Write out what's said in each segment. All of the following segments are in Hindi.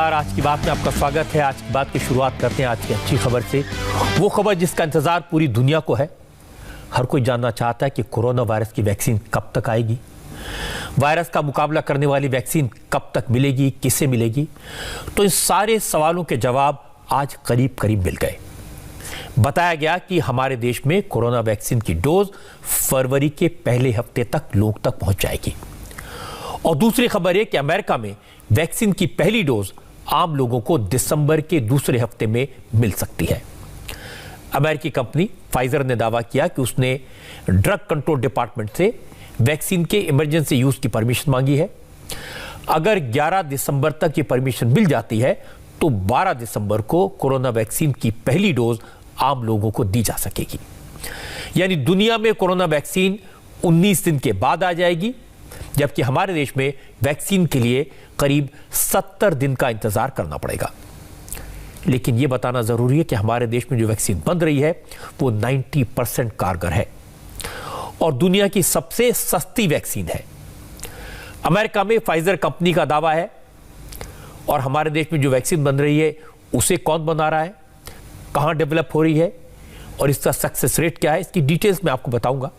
नमस्कार। आज की बात में आपका स्वागत है। आज की बात की शुरुआत करते हैं आज की अच्छी खबर से। वो खबर जिसका इंतजार पूरी दुनिया को है। हर कोई जानना चाहता है कि कोरोना वायरस की वैक्सीन कब तक आएगी, वायरस का मुकाबला करने वाली वैक्सीन कब तक मिलेगी, किसे मिलेगी। तो इन सारे सवालों के जवाब आज करीब करीब मिल गए। बताया गया कि हमारे देश में कोरोना वैक्सीन की डोज फरवरी के पहले हफ्ते तक लोग तक पहुंच जाएगी। और दूसरी खबर है कि अमेरिका में वैक्सीन की पहली डोज आम लोगों को दिसंबर के दूसरे हफ्ते में मिल सकती है। अमेरिकी कंपनी फाइजर ने दावा किया कि उसने ड्रग कंट्रोल डिपार्टमेंट से वैक्सीन के इमरजेंसी यूज की परमिशन मांगी है। अगर 11 दिसंबर तक ये परमिशन मिल जाती है तो 12 दिसंबर को कोरोना वैक्सीन की पहली डोज आम लोगों को दी जा सकेगी। यानी दुनिया में कोरोना वैक्सीन 19 दिन के बाद आ जाएगी, जबकि हमारे देश में वैक्सीन के लिए करीब 70 दिन का इंतजार करना पड़ेगा। लेकिन यह बताना जरूरी है कि हमारे देश में जो वैक्सीन बन रही है वो 90% कारगर है और दुनिया की सबसे सस्ती वैक्सीन है। अमेरिका में फाइजर कंपनी का दावा है और हमारे देश में जो वैक्सीन बन रही है उसे कौन बना रहा है, कहां डेवलप हो रही है और इसका सक्सेस रेट क्या है, इसकी डिटेल्स मैं आपको बताऊंगा।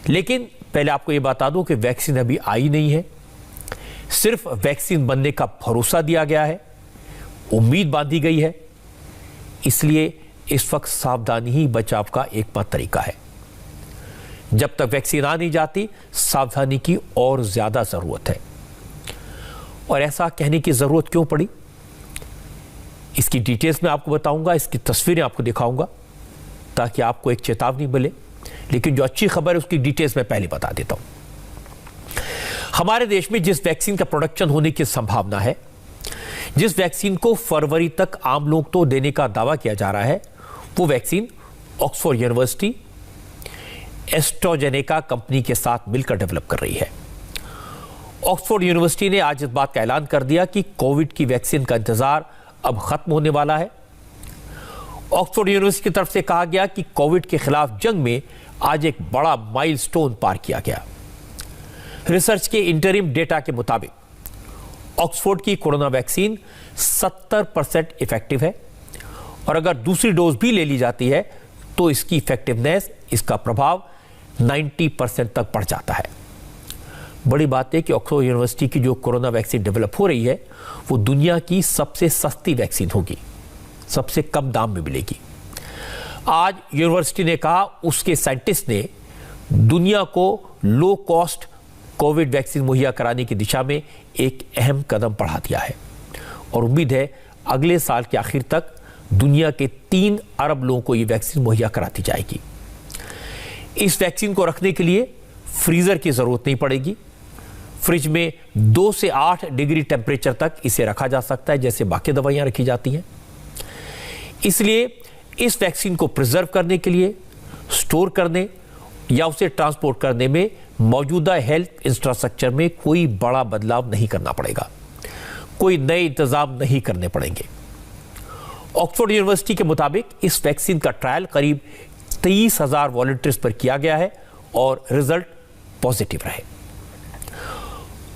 लेकिन पहले आपको यह बता दूं कि वैक्सीन अभी आई नहीं है, सिर्फ वैक्सीन बनने का भरोसा दिया गया है, उम्मीद बांधी गई है। इसलिए इस वक्त सावधानी ही बचाव का एकमात्र तरीका है। जब तक वैक्सीन आ नहीं जाती सावधानी की और ज्यादा जरूरत है। और ऐसा कहने की जरूरत क्यों पड़ी, इसकी डिटेल्स में आपको बताऊंगा, इसकी तस्वीरें आपको दिखाऊंगा ताकि आपको एक चेतावनी मिले। लेकिन जो अच्छी खबर है उसकी डिटेल्स में पहले बता देता हूं। हमारे देश में जिस वैक्सीन का प्रोडक्शन होने की संभावना है, जिस वैक्सीन को फरवरी तक आम लोग तो देने का दावा किया जा रहा है, वो vaccine Oxford university AstraZeneca company के साथ मिलकर डेवलप कर रही है। ऑक्सफोर्ड यूनिवर्सिटी ने आज इस बात का ऐलान कर दिया कि कोविड की वैक्सीन का इंतजार अब खत्म होने वाला है। ऑक्सफोर्ड यूनिवर्सिटी की तरफ से कहा गया कि कोविड के खिलाफ जंग में आज एक बड़ा माइलस्टोन पार किया गया। रिसर्च के इंटरिम डेटा के मुताबिक ऑक्सफोर्ड की कोरोना वैक्सीन 70% इफेक्टिव है और अगर दूसरी डोज भी ले ली जाती है तो इसकी इफेक्टिवनेस, इसका प्रभाव 90% तक बढ़ जाता है। बड़ी बात है कि ऑक्सफोर्ड यूनिवर्सिटी की जो कोरोना वैक्सीन डेवलप हो रही है वो दुनिया की सबसे सस्ती वैक्सीन होगी, सबसे कम दाम में मिलेगी। आज यूनिवर्सिटी ने कहा उसके साइंटिस्ट ने दुनिया को लो कॉस्ट कोविड वैक्सीन मुहैया कराने की दिशा में एक अहम कदम बढ़ा दिया है और उम्मीद है अगले साल के आखिर तक दुनिया के 3 अरब लोगों को यह वैक्सीन मुहैया कराती जाएगी। इस वैक्सीन को रखने के लिए फ्रीजर की जरूरत नहीं पड़ेगी। फ्रिज में 2 से 8 डिग्री टेम्परेचर तक इसे रखा जा सकता है, जैसे बाकी दवाइयां रखी जाती हैं। इसलिए इस वैक्सीन को प्रिजर्व करने के लिए, स्टोर करने या उसे ट्रांसपोर्ट करने में मौजूदा हेल्थ इंफ्रास्ट्रक्चर में कोई बड़ा बदलाव नहीं करना पड़ेगा, कोई नए इंतजाम नहीं करने पड़ेंगे। ऑक्सफोर्ड यूनिवर्सिटी के मुताबिक इस वैक्सीन का ट्रायल करीब 23,000 वॉलंटियर्स पर किया गया है और रिजल्ट पॉजिटिव रहे।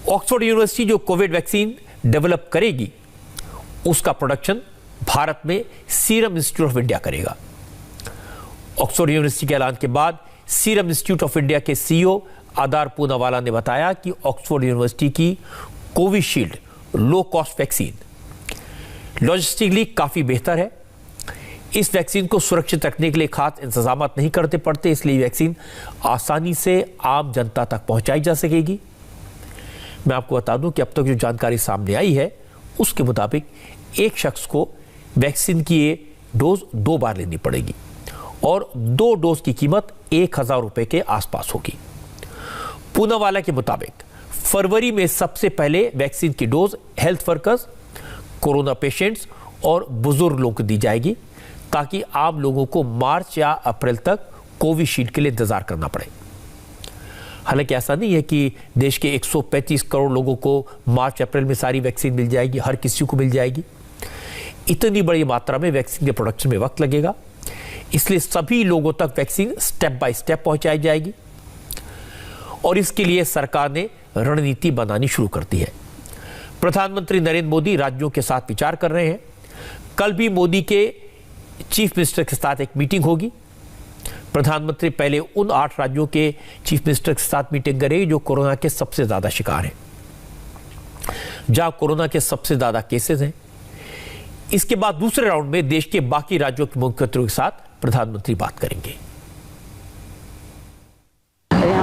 ऑक्सफोर्ड यूनिवर्सिटी जो कोविड वैक्सीन डेवलप करेगी उसका प्रोडक्शन भारत में सीरम इंस्टीट्यूट ऑफ इंडिया करेगा। ऑक्सफोर्ड यूनिवर्सिटी के ऐलान के बाद सीरम इंस्टीट्यूट ऑफ इंडिया के सीईओ आदार पूनावाला ने बताया कि ऑक्सफोर्ड यूनिवर्सिटी की Covishield low cost vaccine logistically काफी बेहतर है। इस वैक्सीन को सुरक्षित रखने के लिए खास इंतजाम नहीं करते पड़ते, इसलिए वैक्सीन आसानी से आम जनता तक पहुंचाई जा सकेगी। मैं आपको बता दूं कि अब तक जो जानकारी सामने आई है उसके मुताबिक एक शख्स को वैक्सीन की ये डोज 2 बार लेनी पड़ेगी और 2 डोज की कीमत 1,000 रुपए के आसपास होगी। पूनावाला के मुताबिक फरवरी में सबसे पहले वैक्सीन की dose health workers, corona patients और बुजुर्ग लोगों को दी जाएगी ताकि आम लोगों को मार्च या अप्रैल तक कोविशील्ड के लिए इंतजार करना पड़े। हालांकि ऐसा नहीं है कि देश के 135 करोड़ लोगों को मार्च अप्रैल में सारी वैक्सीन मिल जाएगी, हर किसी को मिल जाएगी। इतनी बड़ी मात्रा में वैक्सीन के प्रोडक्शन में वक्त लगेगा, इसलिए सभी लोगों तक वैक्सीन स्टेप बाय स्टेप पहुंचाई जाएगी और इसके लिए सरकार ने रणनीति बनानी शुरू कर दी है। प्रधानमंत्री नरेंद्र मोदी राज्यों के साथ विचार कर रहे हैं। कल भी मोदी के चीफ मिनिस्टर के साथ एक मीटिंग होगी। प्रधानमंत्री पहले उन 8 राज्यों के चीफ मिनिस्टर के साथ मीटिंग करेंगे जो कोरोना के सबसे ज्यादा शिकार हैं, जहां कोरोना के सबसे ज्यादा केसेस हैं। इसके बाद दूसरे राउंड में देश के बाकी राज्यों के मुख्यमंत्रियों के साथ प्रधानमंत्री बात करेंगे।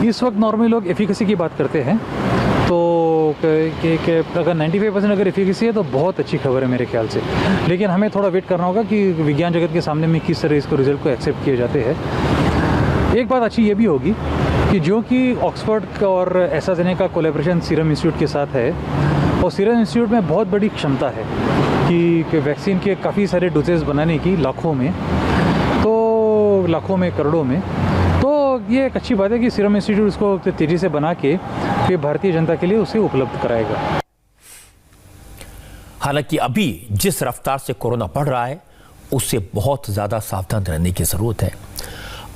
इस वक्त नॉर्मली लोग एफिकेसी की बात करते हैं, तो अगर 95% अगर एफिकेसी है तो बहुत अच्छी खबर है मेरे ख्याल से। लेकिन हमें थोड़ा वेट करना होगा कि विज्ञान जगत के सामने में किस तरह इसको रिजल्ट को एक्सेप्ट किए जाते हैं। एक बात अच्छी ये भी होगी कि जो कि ऑक्सफोर्ड और एस्ट्राजेनेका कोलैबोरेशन सीरम इंस्टीट्यूट के साथ है, और सीरम इंस्टीट्यूट में बहुत बड़ी क्षमता है कि वैक्सीन के काफ़ी सारे डोजेस बनाने की, लाखों में करोड़ों में। तो ये एक अच्छी बात है कि सीरम इंस्टीट्यूट उसको तेज़ी से बना के फिर भारतीय जनता के लिए उसे उपलब्ध कराएगा। हालांकि अभी जिस रफ्तार से कोरोना बढ़ रहा है उससे बहुत ज़्यादा सावधान रहने की ज़रूरत है।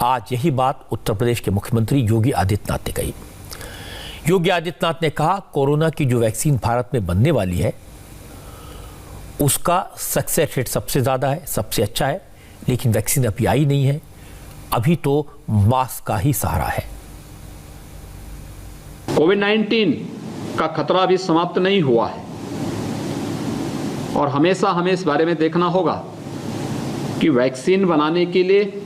आज यही बात उत्तर प्रदेश के मुख्यमंत्री योगी आदित्यनाथ ने कही। योगी आदित्यनाथ ने कहा, कोरोना की जो वैक्सीन भारत में बनने वाली है उसका सक्सेस रेट सबसे ज़्यादा है, सबसे अच्छा है, लेकिन वैक्सीन अभी आई नहीं है। अभी तो मास्क का ही सहारा है। कोविड-19 का खतरा अभी समाप्त नहीं हुआ है और हमेशा हमें इस बारे में देखना होगा कि वैक्सीन बनाने के लिए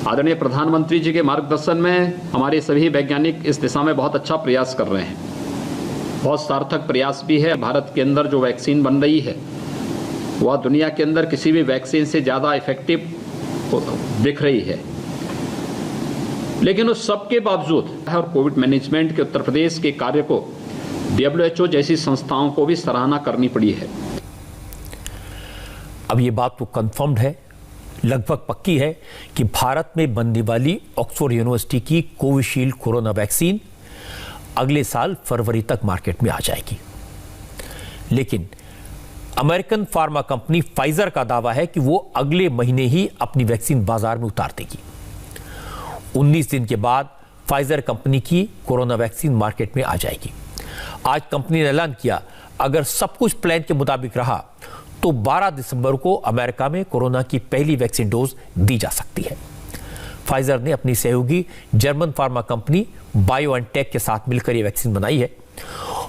आदरणीय प्रधानमंत्री जी के मार्गदर्शन में हमारे सभी वैज्ञानिक इस दिशा में बहुत अच्छा प्रयास कर रहे हैं। बहुत सार्थक प्रयास भी है। भारत के अंदर जो वैक्सीन बन रही है वह दुनिया के अंदर किसी भी वैक्सीन से ज़्यादा इफेक्टिव दिख रही है। लेकिन उस सब के बावजूद और कोविड मैनेजमेंट के उत्तर प्रदेश के कार्य को WHO जैसी संस्थाओं को भी सराहना करनी पड़ी है। अब ये बात तो कंफर्म्ड है, लगभग पक्की है कि भारत में बनने वाली ऑक्सफोर्ड यूनिवर्सिटी की कोविशील्ड कोरोना वैक्सीन अगले साल फरवरी तक मार्केट में आ जाएगी। लेकिन अमेरिकन फार्मा कंपनी फाइजर का दावा है कि वो अगले महीने ही अपनी वैक्सीन बाजार में उतार देगी। 19 दिन के बाद फाइजर कंपनी की कोरोना वैक्सीन मार्केट में आ जाएगी। आज कंपनी ने ऐलान किया, अगर सब कुछ प्लान के मुताबिक रहा तो 12 दिसंबर को अमेरिका में कोरोना की पहली वैक्सीन डोज दी जा सकती है। फाइजर ने अपनी सहयोगी जर्मन फार्मा कंपनी बायोएनटेक के साथ मिलकर यह वैक्सीन बनाई है।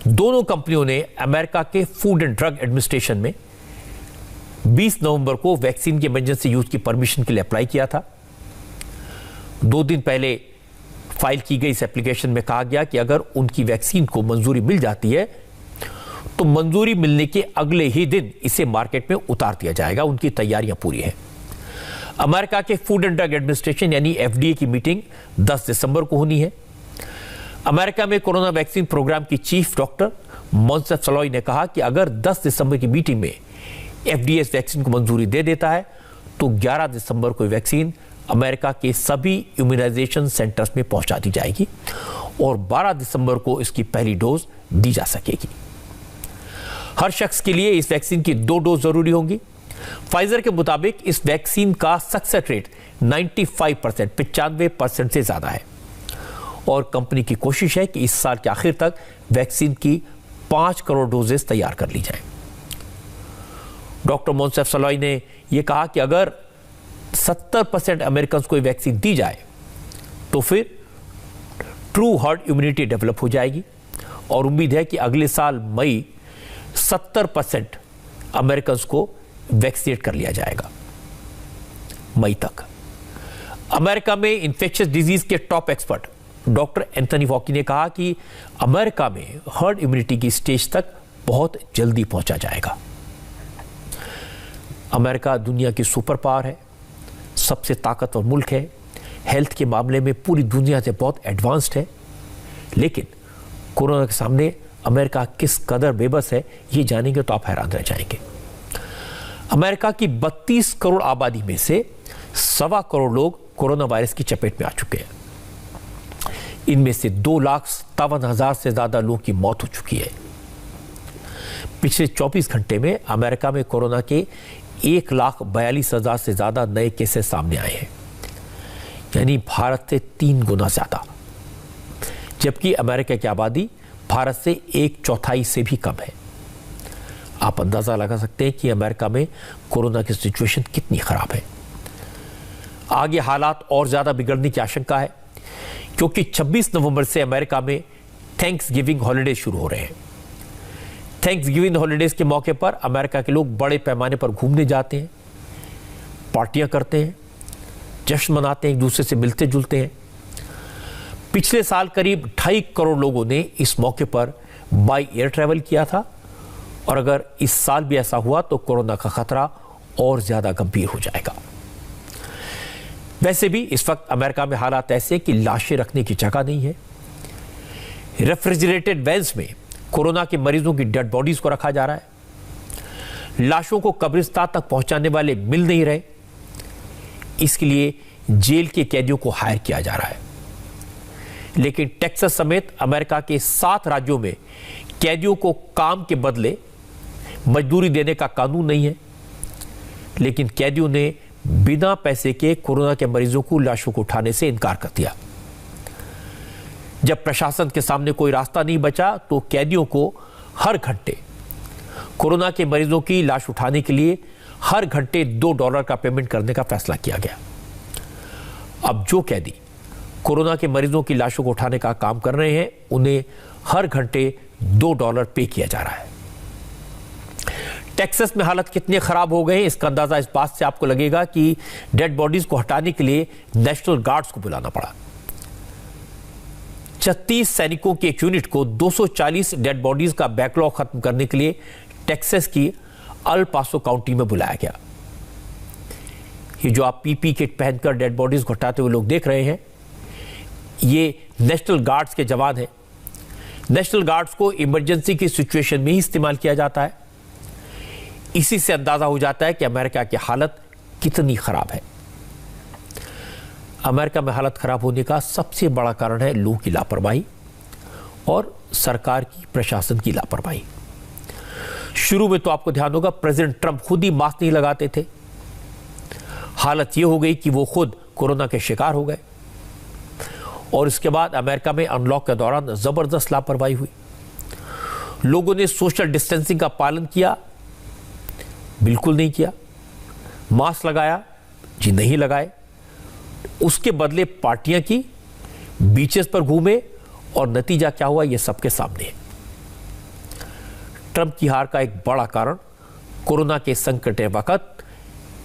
दोनों कंपनियों ने अमेरिका के फूड एंड ड्रग एडमिनिस्ट्रेशन में 20 नवंबर को वैक्सीन के इमरजेंसी यूज की परमिशन के लिए अप्लाई किया था। 2 दिन पहले फाइल की गई इस एप्लीकेशन में कहा गया कि अगर उनकी वैक्सीन को मंजूरी मिल जाती है तो मंजूरी मिलने के अगले ही दिन इसे मार्केट में उतार दिया जाएगा। उनकी तैयारियां पूरी हैं। अमेरिका के फूड एंड ड्रग एडमिनिस्ट्रेशन यानी FDA की मीटिंग 10 दिसंबर को होनी है। अमेरिका में कोरोना वैक्सीन प्रोग्राम की चीफ डॉक्टर मोंसेफ सलोई ने कहा कि अगर 10 दिसंबर की मीटिंग में FDA इस वैक्सीन को मंजूरी दे देता है तो 11 दिसंबर को वैक्सीन अमेरिका के सभी इम्यूनाइजेशन सेंटर्स में पहुंचा दी जाएगी और 12 दिसंबर को इसकी पहली डोज दी जा सकेगी। हर शख्स के लिए इस वैक्सीन की 2 डोज जरूरी होंगी। फाइजर के मुताबिक इस वैक्सीन का सक्सेस रेट 95% से ज्यादा है और कंपनी की कोशिश है कि इस साल के आखिर तक वैक्सीन की 5 करोड़ डोजेस तैयार कर ली जाएं। डॉक्टर मोंसेफ सलोई ने यह कहा कि अगर 70% अमेरिकन को वैक्सीन दी जाए तो फिर ट्रू हर्ड इम्यूनिटी डेवलप हो जाएगी और उम्मीद है कि अगले साल मई 70% अमेरिकन को वैक्सीनेट कर लिया जाएगा। मई तक अमेरिका में इन्फेक्शियस डिजीज के टॉप एक्सपर्ट डॉक्टर एंथनी फॉकी ने कहा कि अमेरिका में हर्ड इम्यूनिटी की स्टेज तक बहुत जल्दी पहुंचा जाएगा। अमेरिका दुनिया की सुपर पावर है, सबसे ताकतवर मुल्क है, हेल्थ के मामले में पूरी दुनिया से बहुत एडवांस्ड है, लेकिन कोरोना के सामने अमेरिका किस कदर बेबस है ये जानेंगे तो आप हैरान रह जाएंगे। अमेरिका की 32 करोड़ आबादी में से 1.25 करोड़ लोग कोरोना वायरस की चपेट में आ चुके हैं। इनमें से 2,57,000 से ज्यादा लोगों की मौत हो चुकी है। पिछले 24 घंटे में अमेरिका में कोरोना के 1,42,000 से ज्यादा नए केसेस सामने आए हैं, यानी भारत से 3 गुना ज्यादा, जबकि अमेरिका की आबादी भारत से 1/4 से भी कम है। आप अंदाज़ा लगा सकते हैं कि अमेरिका में कोरोना की सिचुएशन कितनी ख़राब है। आगे हालात और ज़्यादा बिगड़ने की आशंका है, क्योंकि 26 नवंबर से अमेरिका में थैंक्स गिविंग हॉलीडे शुरू हो रहे हैं। थैंक्स गिविंग हॉलीडेज के मौके पर अमेरिका के लोग बड़े पैमाने पर घूमने जाते हैं, पार्टियां करते हैं, जश्न मनाते हैं, एक दूसरे से मिलते जुलते हैं। पिछले साल करीब 2.5 करोड़ लोगों ने इस मौके पर बाय एयर ट्रैवल किया था, और अगर इस साल भी ऐसा हुआ तो कोरोना का खतरा और ज्यादा गंभीर हो जाएगा। वैसे भी इस वक्त अमेरिका में हालात ऐसे कि लाशें रखने की जगह नहीं है। रेफ्रिजरेटेड वैन्स में कोरोना के मरीजों की डेड बॉडीज को रखा जा रहा है। लाशों को कब्रिस्तान तक पहुंचाने वाले मिल नहीं रहे, इसके लिए जेल के कैदियों को हायर किया जा रहा है। लेकिन टेक्सास समेत अमेरिका के 7 राज्यों में कैदियों को काम के बदले मजदूरी देने का कानून नहीं है, लेकिन कैदियों ने बिना पैसे के कोरोना के मरीजों को लाशों को उठाने से इनकार कर दिया। जब प्रशासन के सामने कोई रास्ता नहीं बचा तो कैदियों को हर घंटे कोरोना के मरीजों की लाश उठाने के लिए हर घंटे $2 का पेमेंट करने का फैसला किया गया। अब जो कैदी कोरोना के मरीजों की लाशों को उठाने का काम कर रहे हैं, उन्हें हर घंटे $2 पे किया जा रहा है। टेक्सास में हालत कितने खराब हो गए हैं, इसका अंदाजा इस बात से आपको लगेगा कि डेड बॉडीज को हटाने के लिए नेशनल गार्ड्स को बुलाना पड़ा। 36 सैनिकों की एक यूनिट को 240 डेड बॉडीज का बैकलॉग खत्म करने के लिए टेक्सास की अल पासो काउंटी में बुलाया गया। ये जो आप पीपी किट पहनकर डेड बॉडीज को हटाते हुए लोग देख रहे हैं, ये नेशनल गार्ड्स के जवान हैं। नेशनल गार्ड्स को इमरजेंसी की सिचुएशन में ही इस्तेमाल किया जाता है। इसी से अंदाजा हो जाता है कि अमेरिका की हालत कितनी खराब है। अमेरिका में हालत खराब होने का सबसे बड़ा कारण है लोगों की लापरवाही और सरकार की, प्रशासन की लापरवाही। शुरू में तो आपको ध्यान होगा प्रेसिडेंट ट्रंप खुद ही मास्क नहीं लगाते थे। हालत यह हो गई कि वो खुद कोरोना के शिकार हो गए, और इसके बाद अमेरिका में अनलॉक के दौरान जबरदस्त लापरवाही हुई। लोगों ने सोशल डिस्टेंसिंग का पालन किया, बिल्कुल नहीं किया। मास्क लगाया जी, नहीं लगाए। उसके बदले पार्टियां की, बीचेस पर घूमे, और नतीजा क्या हुआ ये सबके सामने है। ट्रंप की हार का एक बड़ा कारण कोरोना के संकट के वक्त,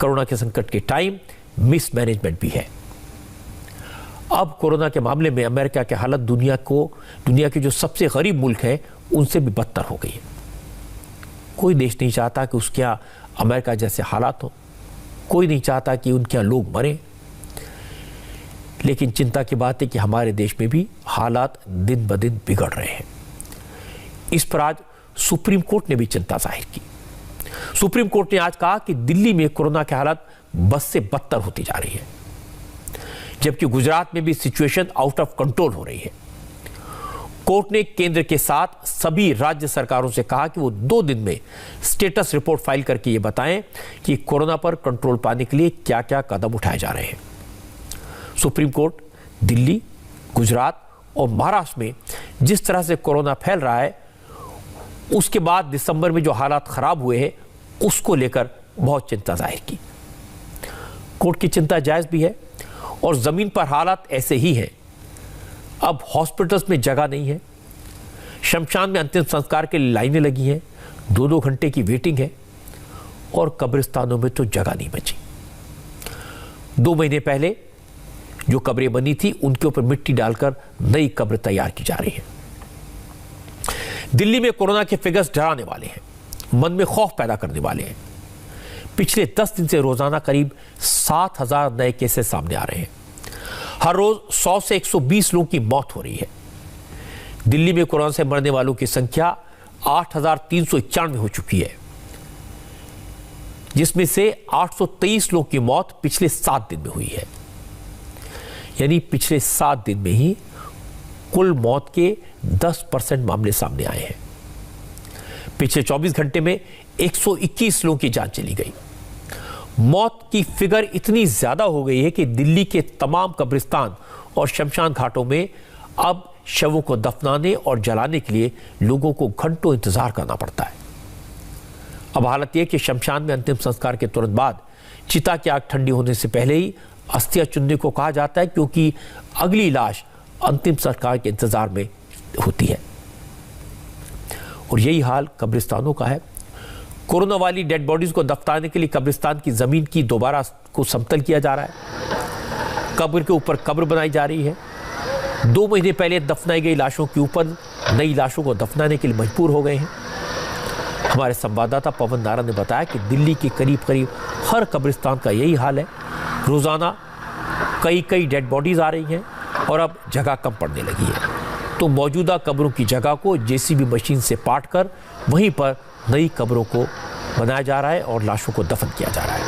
कोरोना के संकट के टाइम मिसमैनेजमेंट भी है। अब कोरोना के मामले में अमेरिका की हालत दुनिया के जो सबसे गरीब मुल्क हैं उनसे भी बदतर हो गई है। कोई देश नहीं चाहता कि उसके यहाँ अमेरिका जैसे हालात हो, कोई नहीं चाहता कि उनके यहाँ लोग मरें। लेकिन चिंता की बात है कि हमारे देश में भी हालात दिन ब दिन बिगड़ रहे हैं। इस पर आज सुप्रीम कोर्ट ने भी चिंता जाहिर की। सुप्रीम कोर्ट ने आज कहा कि दिल्ली में कोरोना की हालत बस से बदतर होती जा रही है, जबकि गुजरात में भी सिचुएशन आउट ऑफ कंट्रोल हो रही है। कोर्ट ने केंद्र के साथ सभी राज्य सरकारों से कहा कि वो 2 दिन में स्टेटस रिपोर्ट फाइल करके ये बताएं कि कोरोना पर कंट्रोल पाने के लिए क्या क्या कदम उठाए जा रहे हैं। सुप्रीम कोर्ट दिल्ली, गुजरात और महाराष्ट्र में जिस तरह से कोरोना फैल रहा है, उसके बाद दिसंबर में जो हालात खराब हुए हैं, उसको लेकर बहुत चिंता जाहिर की। कोर्ट की चिंता जायज भी है, और जमीन पर हालात ऐसे ही हैं। अब हॉस्पिटल्स में जगह नहीं है, शमशान में अंतिम संस्कार के लिए लाइनें लगी हैं, 2-2 घंटे की वेटिंग है, और कब्रिस्तानों में तो जगह नहीं बची। 2 महीने पहले जो कब्रें बनी थी उनके ऊपर मिट्टी डालकर नई कब्र तैयार की जा रही है। दिल्ली में कोरोना के फिगर्स डराने वाले हैं, मन में खौफ पैदा करने वाले हैं। पिछले 10 दिन से रोजाना करीब 7,000 नए केसेस सामने आ रहे हैं। हर रोज 100 से 120 लोगों की मौत हो रही है। दिल्ली में कोरोना से मरने वालों की संख्या 8,391 हो चुकी है, जिसमें से 823 लोगों की मौत पिछले 7 दिन में हुई है। यानी पिछले 7 दिन में ही कुल मौत के 10% मामले सामने आए हैं। पिछले 24 घंटे में 121 लोगों की जान चली गई। मौत की फिगर इतनी ज्यादा हो गई है कि दिल्ली के तमाम कब्रिस्तान और शमशान घाटों में अब शवों को दफनाने और जलाने के लिए लोगों को घंटों इंतजार करना पड़ता है। अब हालत यह कि शमशान में अंतिम संस्कार के तुरंत बाद चिता की आग ठंडी होने से पहले ही अस्थियां चुनने को कहा जाता है, क्योंकि अगली लाश अंतिम संस्कार के इंतजार में होती है। और यही हाल कब्रिस्तानों का है। कोरोना वाली डेड बॉडीज को दफनाने के लिए कब्रिस्तान की जमीन की दोबारा को समतल किया जा रहा है। कब्र के ऊपर कब्र बनाई जा रही है। 2 महीने पहले दफनाई गई लाशों के ऊपर नई लाशों को दफनाने के लिए मजबूर हो गए हैं। हमारे संवाददाता पवन नारा ने बताया कि दिल्ली के करीब करीब हर कब्रिस्तान का यही हाल है। रोजाना कई डेड बॉडीज आ रही हैं और अब जगह कम पड़ने लगी है, तो मौजूदा कब्रों की जगह को जेसीबी मशीन से पाट कर वहीं पर नई कब्रों को बनाया जा रहा है और लाशों को दफन किया जा रहा है।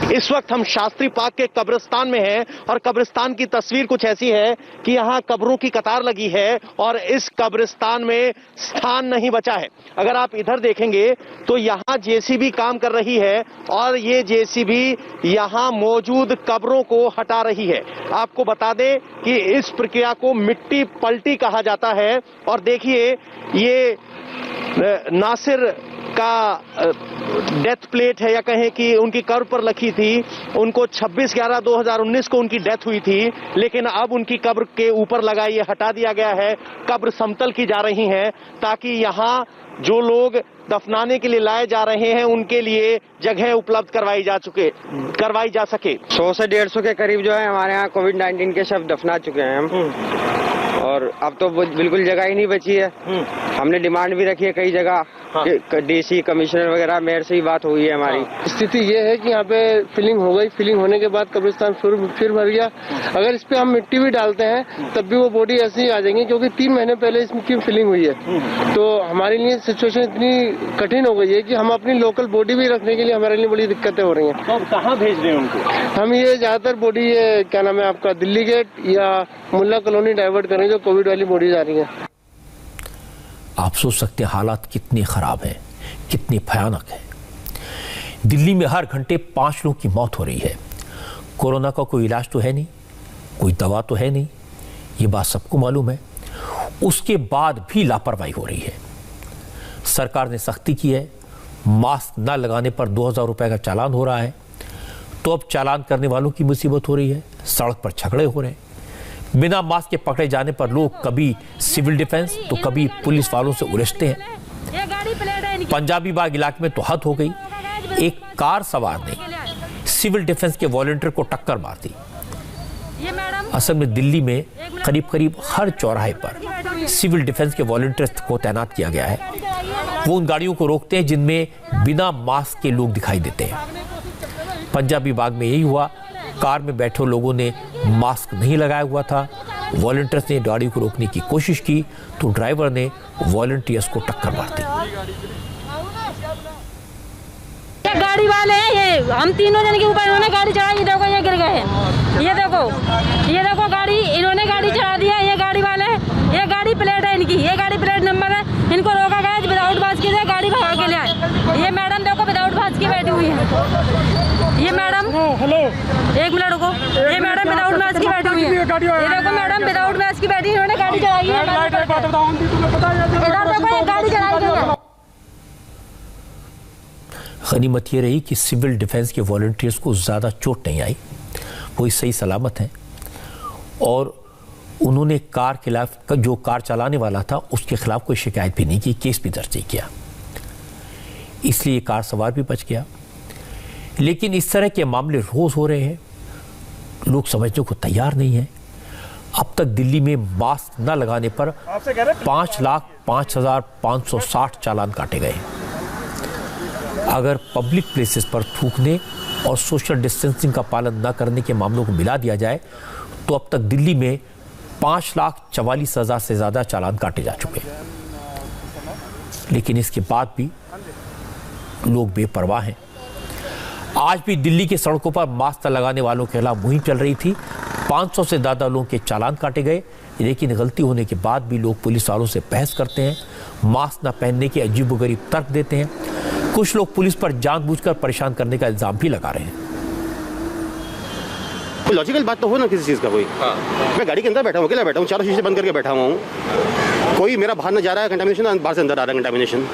इस वक्त हम शास्त्री पार्क के कब्रिस्तान में हैं और कब्रिस्तान की तस्वीर कुछ ऐसी है कि यहाँ कब्रों की कतार लगी है और इस कब्रिस्तान में स्थान नहीं बचा है। अगर आप इधर देखेंगे तो यहाँ जेसीबी काम कर रही है और ये जेसीबी यहाँ मौजूद कब्रों को हटा रही है। आपको बता दें कि इस प्रक्रिया को मिट्टी पलटी कहा जाता है। और देखिए, ये नासिर का डेथ प्लेट है, या कहें कि उनकी कब्र पर लिखी थी। उनको 26/11/2019 को उनकी डेथ हुई थी, लेकिन अब उनकी कब्र के ऊपर लगा ये हटा दिया गया है। कब्र समतल की जा रही हैं ताकि यहाँ जो लोग दफनाने के लिए लाए जा रहे हैं उनके लिए जगह उपलब्ध करवाई जा सके। 100 से 150 के करीब जो है हमारे यहाँ कोविड-19 के शव दफना चुके हैं हम, और अब तो बिल्कुल जगह ही नहीं बची है। हमने डिमांड भी रखी है कई जगह। डीसी कमिश्नर वगैरह मेयर से ही बात हुई है हमारी। स्थिति ये है कि यहाँ पे फिलिंग हो गई। फिलिंग होने के बाद कब्रिस्तान फिर भर गया। अगर इस पे हम मिट्टी भी डालते हैं तब भी वो बॉडी ऐसी ही आ जाएंगी, क्योंकि 3 महीने पहले इसकी फिलिंग हुई है। तो हमारे लिए सिचुएशन इतनी कठिन हो गई है कि हम अपनी लोकल बॉडी भी रखने के लिए हमारे लिए बड़ी दिक्कतें हो रही हैं। तो कहाँ भेज रहे हैं उनको? हम ये ज्यादातर बॉडी, ये क्या नाम है आपका, दिल्ली गेट या मुल्ला कॉलोनी डाइवर्ट करें, जो कोविड वाली बॉडीज आ रही है। आप सोच सकते हैं हालात कितने खराब हैं, कितनी भयानक है। दिल्ली में हर घंटे 5 लोगों की मौत हो रही है। कोरोना का कोई इलाज तो है नहीं, कोई दवा तो है नहीं, ये बात सबको मालूम है। उसके बाद भी लापरवाही हो रही है। सरकार ने सख्ती की है। मास्क न लगाने पर 2000 रुपए का चालान हो रहा है। तो अब चालान करने वालों की मुसीबत हो रही है। सड़क पर झगड़े हो रहे हैं। बिना मास्क के पकड़े जाने पर लोग कभी सिविल डिफेंस तो कभी पुलिस वालों से उलझते हैं। पंजाबी बाग इलाके में तो हद हो गई। एक कार सवार ने सिविल डिफेंस के वॉलंटियर को टक्कर मार दी। असल में दिल्ली में करीब हर चौराहे पर सिविल डिफेंस के वॉलंटियर्स को तैनात किया गया है। वो उन गाड़ियों को रोकते हैं जिनमें बिना मास्क के लोग दिखाई देते हैं। पंजाबी बाग में यही हुआ। कार में बैठे लोगों ने मास्क नहीं लगाया हुआ था। वॉलंटियर्स ने गाड़ी को रोकने की कोशिश की तो ड्राइवर ने वॉलंटियर्स को टक्कर मार दी। गाड़ी वाले हैं ये, हम तीनों जन के ऊपर इन्होंने गाड़ी चढ़ाई। देखो ये गिर गए हैं। ये देखो गाड़ी, इन्होंने गाड़ी चढ़ा दिया। ये गाड़ी वाले, ये गाड़ी प्लेट है इनकी, ये गाड़ी प्लेट नंबर है। इनको रोका गया विदाउट मास्क के लिए, गाड़ी भगा के ले आए। ये मैडम देखो विदाउट मास्क की बैठी हुई है। ये मैडम, हेलो एक मिनट रुको, ये मैडम विदाउट मास्क की बैठी हुई है। ये देखो मैडम विदाउट मास्क की बैठी, इन्होंने गाड़ी चलाई है। इधर देखो ये गाड़ी चलाई गई है। गनीमत ये रही कि सिविल डिफेंस के वॉलंटियर्स को ज़्यादा चोट नहीं आई। वो सही सलामत हैं और उन्होंने कार के खिलाफ, जो कार चलाने वाला था उसके खिलाफ कोई शिकायत भी नहीं की, केस भी दर्ज नहीं किया। इसलिए कार सवार भी बच गया। लेकिन इस तरह के मामले रोज हो रहे हैं। लोग समझने को तैयार नहीं है। अब तक दिल्ली में मास्क न लगाने पर 5,05,560 चालान काटे गए। अगर पब्लिक प्लेसेस पर थूकने और सोशल डिस्टेंसिंग का पालन न करने के मामलों को मिला दिया जाए तो अब तक दिल्ली में 5,44,000 से ज़्यादा चालान काटे जा चुके हैं। लेकिन इसके बाद भी लोग बेपरवाह हैं। आज भी दिल्ली की सड़कों पर मास्क लगाने वालों के खिलाफ मुहिम चल रही थी। 500 से ज़्यादा लोगों के चालान काटे गए। लेकिन गलती होने के बाद भी लोग पुलिस वालों से बहस करते हैं, मास्क न पहनने के अजीबोगरीब तर्क देते हैं। कुछ लोग पुलिस पर जानबूझकर परेशान करने का इल्जाम भी लगा रहे हैं। कोई लॉजिकल बात तो हो ना किसी चीज़ का। कोई मैं गाड़ी के अंदर बैठा हूँ, अकेला बैठा हूँ, चारों शीशे बंद करके बैठा हुआ हूँ। कोई मेरा बाहर न जा रहा है कंटामिनेशन, बाहर से अंदर आ रहा है कंटामिनेशन।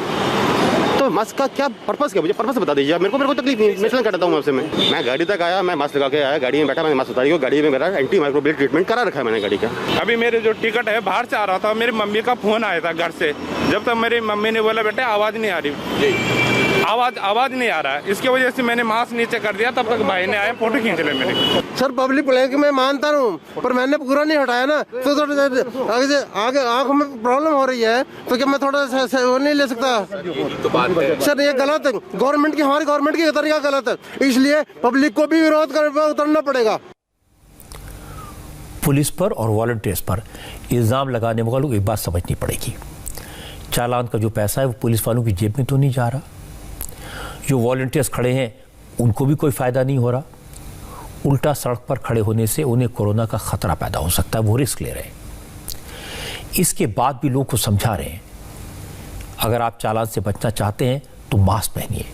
तो मास्क का क्या पर्पस क्या, मुझे पर्पस बता दीजिए। मेरे को तकलीफ नहीं, मैं करता हूँ आपसे। मैं गाड़ी तक आया, मैं मास्क लगा के आया, गाड़ी में बैठा, मैंने मास्क उतारी, गाड़ी में मेरा एंटी माइक्रोबियल ट्रीटमेंट करा रखा है मैंने गाड़ी का। अभी मेरे जो टिकट है बाहर से आ रहा था, मेरी मम्मी का फोन आया था घर से। जब तक मेरी मम्मी ने बोला बेटा आवाज नहीं आ रही, आवाज नहीं आ रहा है, इसकी वजह से मैंने मास्क नीचे कर दिया। तब तक भाई ने आया फोटो खींच ले मेरे। सर पब्लिक प्लेस मैं मानता हूँ, पर मैंने पूरा नहीं हटाया ना, तो थोड़ा आगे आँख में प्रॉब्लम हो रही है, तो क्या मैं थोड़ा वो नहीं ले सकता? सर ये गलत है, गवर्नमेंट की, हमारी गवर्नमेंट की तरीका गलत है, इसलिए पब्लिक को भी विरोध कर उतरना पड़ेगा। पुलिस पर और वॉलंटियर्स पर इल्ज़ाम लगाने वालों को एक बात समझनी पड़ेगी, चालान का जो पैसा है वो पुलिस वालों की जेब में तो नहीं जा रहा। जो वॉलंटियर्स खड़े हैं उनको भी कोई फ़ायदा नहीं हो रहा, उल्टा सड़क पर खड़े होने से उन्हें कोरोना का खतरा पैदा हो सकता है, वो रिस्क ले रहे हैं। इसके बाद भी लोगों को समझा रहे हैं, अगर आप चालान से बचना चाहते हैं तो मास्क पहनिए।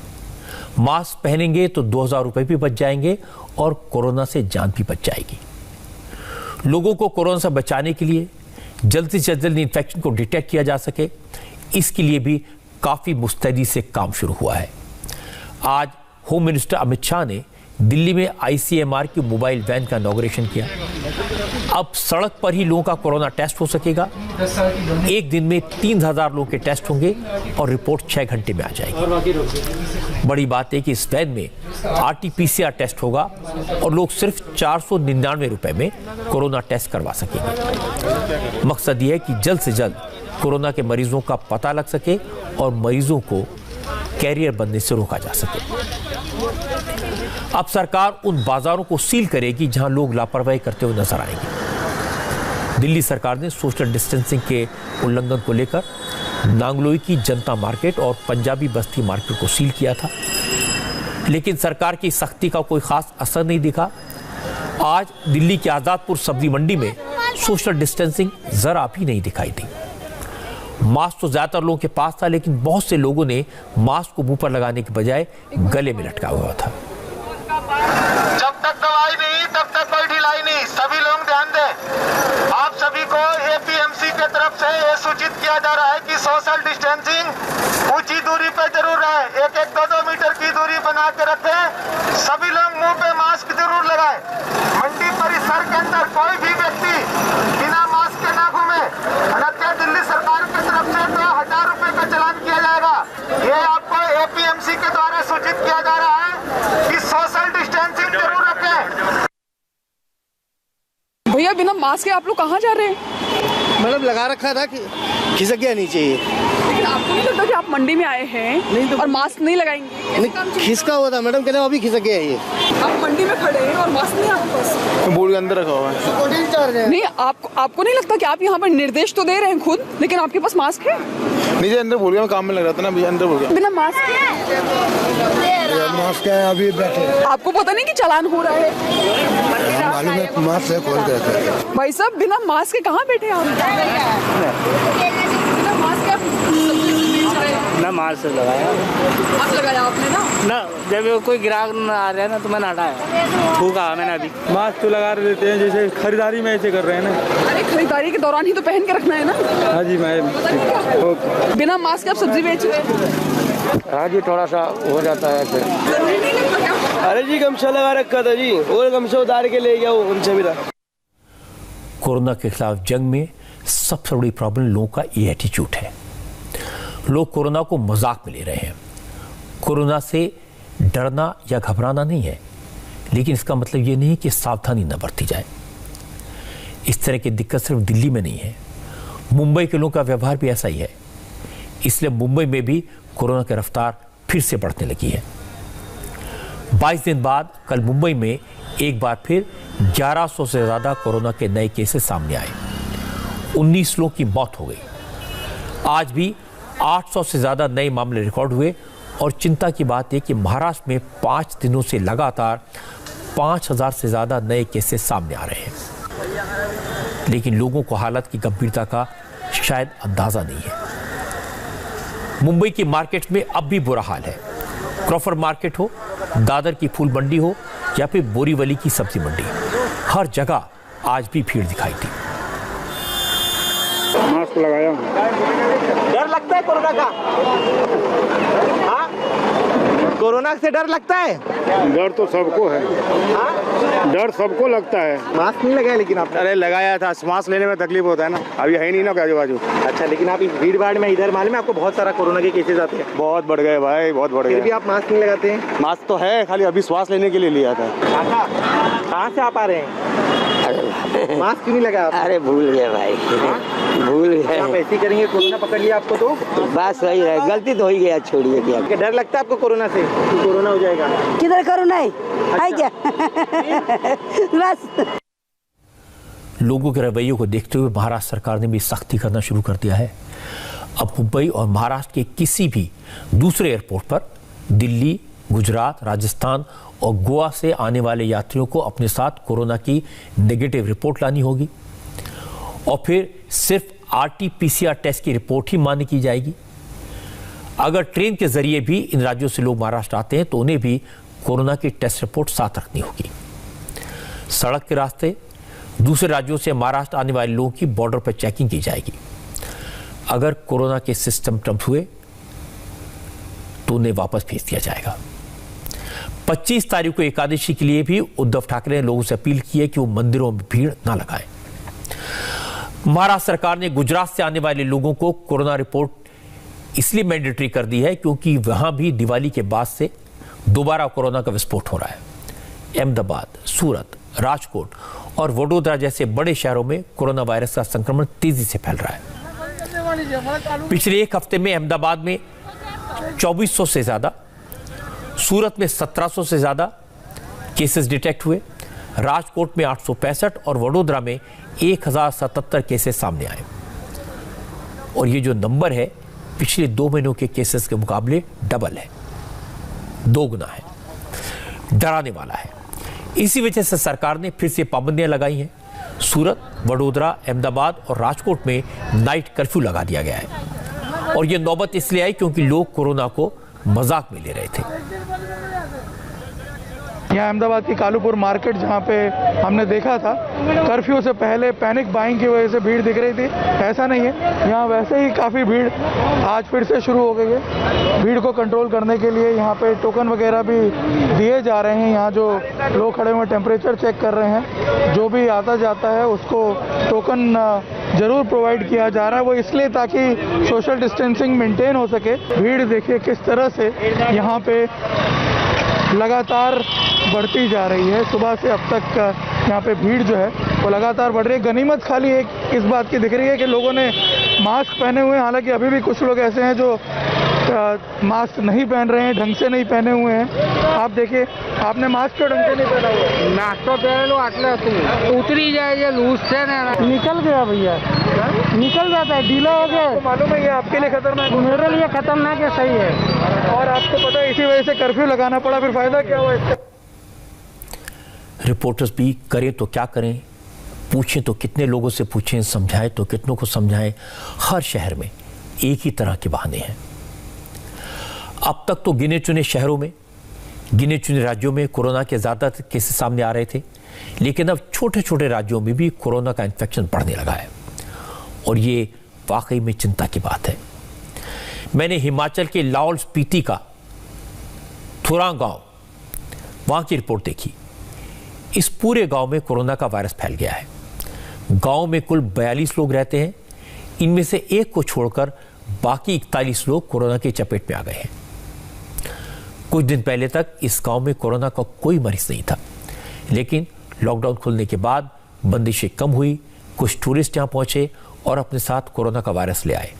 मास्क पहनेंगे तो 2000 रुपये भी बच जाएंगे और कोरोना से जान भी बच जाएगी। लोगों को कोरोना से बचाने के लिए जल्द से जल्द इन्फेक्शन को डिटेक्ट किया जा सके, इसके लिए भी काफ़ी मुस्तैदी से काम शुरू हुआ है। आज होम मिनिस्टर अमित शाह ने दिल्ली में ICMR की मोबाइल वैन का इनॉग्रेशन किया। अब सड़क पर ही लोगों का कोरोना टेस्ट हो सकेगा। एक दिन में 3000 लोगों के टेस्ट होंगे और रिपोर्ट 6 घंटे में आ जाएगी। बड़ी बात है कि इस वैन में RT-PCR टेस्ट होगा और लोग सिर्फ 499 रुपए में कोरोना टेस्ट करवा सकेंगे। मकसद ये है कि जल्द से जल्द कोरोना के मरीजों का पता लग सके और मरीजों को कैरियर बनने से रोका जा सके। अब सरकार उन बाजारों को सील करेगी जहां लोग लापरवाही करते हुए नजर आएंगे। दिल्ली सरकार ने सोशल डिस्टेंसिंग के उल्लंघन को लेकर नांगलोई की जनता मार्केट और पंजाबी बस्ती मार्केट को सील किया था, लेकिन सरकार की सख्ती का कोई खास असर नहीं दिखा। आज दिल्ली के आजादपुर सब्जी मंडी में सोशल डिस्टेंसिंग जरा भी नहीं दिखाई दी। मास्क तो ज्यादातर लोगों के पास था, लेकिन बहुत से लोगों ने मास्क को मुंह पर लगाने के बजाय गले में लटका हुआ था। जब तक दवाई नहीं तब तक कोई ढिलाई नहीं। सभी लोग ध्यान दें, आप सभी को APMC के तरफ से ये सूचित किया जा रहा है कि सोशल डिस्टेंसिंग ऊंची दूरी पर जरूर रहे, 1-1, 2-2 मीटर की दूरी बना के रखें। सभी लोग मुंह पे मास्क जरूर लगाएं। मंडी परिसर के अंदर कोई भी व्यक्ति बिना मास्क के ना घूमे, अन्यथा दिल्ली सरकार की तरफ से 2000 रुपए का चालान किया जाएगा। ये आपको APMC के द्वारा सूचित किया जा रहा है कि सोशल डिस्टेंसिंग जरूर रखें। भैया बिना मास्क के आप लोग कहाँ जा रहे हैं? मैडम लगा रखा था कि खिसक गया नीचे ये। लेकिन आपको नहीं लगता कि आप मंडी में आए हैं नहीं तो और मास्क नहीं लगाएंगे? नहीं, खिसका हुआ था मैडम, कहते अभी खिसक गया ये। आप मंडी में खड़े हैं और मास्क नहीं आपके पास? बोर्ड के अंदर रखा हुआ है। नहीं, आपको नहीं लगता कि आप यहाँ पर निर्देश तो दे रहे हैं खुद, लेकिन आपके पास मास्क है? नहीं, अंदर बोल गया, काम में लग रहा था ना, अभी अंदर बोल गया। बिना मास्क है अभी बैठे। आपको पता नहीं कि चालान हो रहा है? मास्क है, खोल कर। भाई साहब बिना मास्क के कहाँ बैठे आप? बिना मास्क के आप ना मास्क लगाया। आप लगाया आपने ना जब कोई ग्राहक ना आ रहा है ना तो मैंने हटाया, थूका मैंने। अभी मास्क तो लगा देते हैं, जैसे खरीदारी में ऐसे कर रहे हैं ना। अरे खरीदारी के दौरान ही तो पहन के रखना है ना। हाँ जी, मैं बिना मास्क के आप सब्जी बेच रहे हैं? हाँ जी, थोड़ा सा हो जाता है ऐसे। जरूरी नहीं लगता क्या? अरे जी गमछा लगा रखा था जी, और गमछा उतार के ले गया वो गमछा मेरा। कोरोना के खिलाफ जंग में सबसे बड़ी प्रॉब्लम लोगों का ये एटीट्यूड है। लोग कोरोना को मजाक में ले रहे हैं। कोरोना से डरना या घबराना नहीं है, लेकिन इसका मतलब ये नहीं कि सावधानी न बरती जाए। इस तरह की दिक्कत सिर्फ दिल्ली में नहीं है, मुंबई के लोगों का व्यवहार भी ऐसा ही है। इसलिए मुंबई में भी कोरोना की रफ्तार फिर से बढ़ने लगी है। 22 दिन बाद कल मुंबई में एक बार फिर 1100 से ज़्यादा कोरोना के नए केसेस सामने आए। 19 लोगों की मौत हो गई। आज भी 800 से ज़्यादा नए मामले रिकॉर्ड हुए और चिंता की बात यह कि महाराष्ट्र में 5 दिनों से लगातार 5000 से ज़्यादा नए केसेस सामने आ रहे हैं। लेकिन लोगों को हालत की गंभीरता का शायद अंदाज़ा नहीं है। मुंबई की मार्केट में अब भी बुरा हाल है। क्रॉफर्ड मार्केट हो, दादर की फूल मंडी हो या फिर बोरीवली की सब्जी मंडी, हर जगह आज भी भीड़ दिखाई दी। मास्क लगाया हूँ। डर लगता है कोरोना का? हाँ? कोरोना से डर लगता है? डर तो सबको है। हाँ? डर सबको लगता है। मास्क नहीं लगाया लेकिन आपने? अरे लगाया था, सांस लेने में तकलीफ होता है ना, अभी है ही नहीं ना आजू बाजू। अच्छा, लेकिन आप इस भीड़ भाड़ में इधर मालूम है आपको बहुत सारा कोरोना के केसेस आते हैं? बहुत बढ़ गए भाई, बहुत बढ़ गए। फिर भी आप मास्क नहीं लगाते हैं? मास्क तो है, खाली अभी श्वास लेने के लिए लिया था। कहाँ से आप आ रहे हैं? मास्क क्यों नहीं लगा? अरे भूल गए भाई, भूल गए। आप ऐसे करेंगे कोरोना पकड़ लिया आपको तो? बस वही है, गलती तो हो ही गया, छोड़िए। क्या डर लगता है आपको कोरोना से? कोरोना हो जाएगा? किधर कोरोना है? क्या बस। लोगों के रवैये को देखते हुए महाराष्ट्र सरकार ने भी सख्ती करना शुरू कर दिया है। अब मुंबई और महाराष्ट्र के किसी भी दूसरे एयरपोर्ट पर दिल्ली, गुजरात, राजस्थान और गोवा से आने वाले यात्रियों को अपने साथ कोरोना की नेगेटिव रिपोर्ट लानी होगी और फिर सिर्फ RT-PCR टेस्ट की रिपोर्ट ही मान्य की जाएगी। अगर ट्रेन के जरिए भी इन राज्यों से लोग महाराष्ट्र आते हैं तो उन्हें भी कोरोना की टेस्ट रिपोर्ट साथ रखनी होगी। सड़क के रास्ते दूसरे राज्यों से महाराष्ट्र आने वाले लोगों की बॉर्डर पर चेकिंग की जाएगी। अगर कोरोना के सिम्टम्स हुए तो उन्हें वापस भेज दिया जाएगा। 25 तारीख को एकादशी के लिए भी उद्धव ठाकरे ने लोगों से अपील की है कि वो मंदिरों में भीड़ ना लगाएं। महाराष्ट्र सरकार ने गुजरात से आने वाले लोगों को कोरोना रिपोर्ट इसलिए मैंडेटरी कर दी है क्योंकि वहां भी दिवाली के बाद से दोबारा कोरोना का विस्फोट हो रहा है। अहमदाबाद, सूरत, राजकोट और वडोदरा जैसे बड़े शहरों में कोरोना वायरस का संक्रमण तेजी से फैल रहा है। पिछले एक हफ्ते में अहमदाबाद में 2400 से ज्यादा, सूरत में 1700 से ज्यादा केसेस डिटेक्ट हुए, राजकोट में 865 और वडोदरा में 1077 केसेस सामने आए। और ये जो नंबर है पिछले 2 महीनों के केसेस के मुकाबले डबल है, 2 गुना है, डराने वाला है। इसी वजह से सरकार ने फिर से पाबंदियां लगाई हैं। सूरत, वडोदरा, अहमदाबाद और राजकोट में नाइट कर्फ्यू लगा दिया गया है और ये नौबत इसलिए आई क्योंकि लोग कोरोना को मजाक में ले रहे थे। यहाँ अहमदाबाद की कालूपुर मार्केट जहाँ पे हमने देखा था कर्फ्यू से पहले पैनिक बाइंग की वजह से भीड़ दिख रही थी, ऐसा नहीं है। यहाँ वैसे ही काफ़ी भीड़ आज फिर से शुरू हो गई है। भीड़ को कंट्रोल करने के लिए यहाँ पे टोकन वगैरह भी दिए जा रहे हैं। यहाँ जो लोग खड़े हुए टेम्परेचर चेक कर रहे हैं, जो भी आता जाता है उसको टोकन जरूर प्रोवाइड किया जा रहा है। वो इसलिए ताकि सोशल डिस्टेंसिंग मेंटेन हो सके। भीड़ देखिए किस तरह से यहाँ पे लगातार बढ़ती जा रही है। सुबह से अब तक यहाँ पे भीड़ जो है वो लगातार बढ़ रही है। गनीमत खाली एक इस बात की दिख रही है कि लोगों ने मास्क पहने हुए हैं। हालांकि अभी भी कुछ लोग ऐसे हैं जो मास्क नहीं पहन रहे हैं, ढंग से नहीं पहने हुए हैं। आप देखिए, आपने मास्क क्यों ढंग से नहीं पहना हुआ? मास्क तो पहन लो, आटले उतरी जाए लूज से ना निकल गया भैया, निकल जाता है, ढीला हो गया। तो मालूम है ये आपके लिए खतरनाक? मेरे लिए खतरनाक है, सही है। और आपको पता है इसी वजह से कर्फ्यू लगाना पड़ा, फिर फायदा क्या हुआ इसका? रिपोर्टर्स भी करें तो क्या करें, पूछें तो कितने लोगों से पूछें, समझाएं तो कितनों को समझाएं। हर शहर में एक ही तरह के बहाने हैं। अब तक तो गिने चुने शहरों में, गिने चुने राज्यों में कोरोना के ज़्यादातर केसेस सामने आ रहे थे, लेकिन अब छोटे छोटे राज्यों में भी कोरोना का इन्फेक्शन बढ़ने लगा है और ये वाकई में चिंता की बात है। मैंने हिमाचल के लाहौल स्पीति का थुरांग गांव, वहां की रिपोर्ट देखी। इस पूरे गांव में कोरोना का वायरस फैल गया है। गांव में कुल 42 लोग रहते हैं, इनमें से एक को छोड़कर बाकी 41 लोग कोरोना की चपेट में आ गए हैं। कुछ दिन पहले तक इस गांव में कोरोना का कोई मरीज नहीं था, लेकिन लॉकडाउन खुलने के बाद बंदिशें कम हुई, कुछ टूरिस्ट यहां पहुंचे और अपने साथ कोरोना का वायरस ले आए।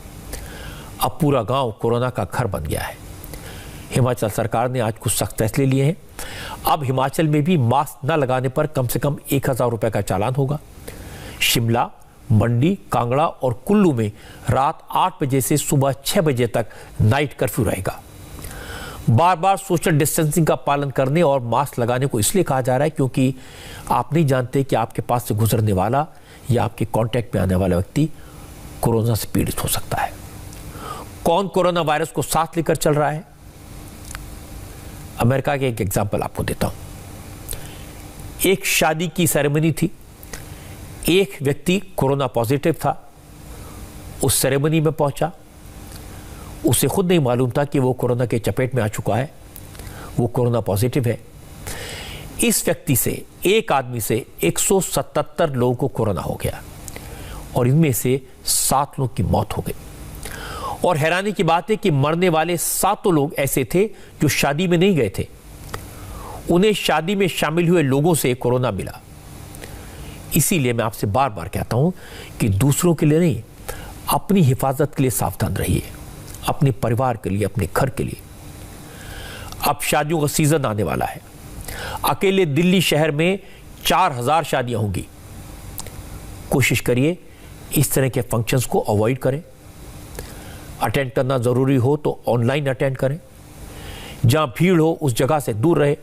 अब पूरा गांव कोरोना का घर बन गया है। हिमाचल सरकार ने आज कुछ सख्त फैसले लिए हैं। अब हिमाचल में भी मास्क न लगाने पर कम से कम 1000 रुपए का चालान होगा। शिमला, मंडी, कांगड़ा और कुल्लू में रात 8 बजे से सुबह 6 बजे तक नाइट कर्फ्यू रहेगा। बार बार सोशल डिस्टेंसिंग का पालन करने और मास्क लगाने को इसलिए कहा जा रहा है क्योंकि आप नहीं जानते कि आपके पास से गुजरने वाला या आपके कांटेक्ट में आने वाला व्यक्ति कोरोना से पीड़ित हो सकता है। कौन कोरोना वायरस को साथ लेकर चल रहा है? अमेरिका के एक एग्जांपल आपको देता हूं। एक शादी की सेरेमनी थी, एक व्यक्ति कोरोना पॉजिटिव था उस सेरेमनी में पहुंचा, उसे खुद नहीं मालूम था कि वो कोरोना के चपेट में आ चुका है, वो कोरोना पॉजिटिव है। इस व्यक्ति से, एक आदमी से 177 लोगों को कोरोना हो गया और इनमें से 7 लोगों की मौत हो गई। और हैरानी की बात है कि मरने वाले 7 लोग ऐसे थे जो शादी में नहीं गए थे, उन्हें शादी में शामिल हुए लोगों से कोरोना मिला। इसीलिए मैं आपसे बार बार कहता हूं कि दूसरों के लिए नहीं, अपनी हिफाजत के लिए सावधान रहिए, अपने परिवार के लिए, अपने घर के लिए। अब शादियों का सीजन आने वाला है। अकेले दिल्ली शहर में 4000 शादियां होंगी। कोशिश करिए इस तरह के फंक्शंस को अवॉइड करें। अटेंड करना जरूरी हो तो ऑनलाइन अटेंड करें। जहां भीड़ हो उस जगह से दूर रहे।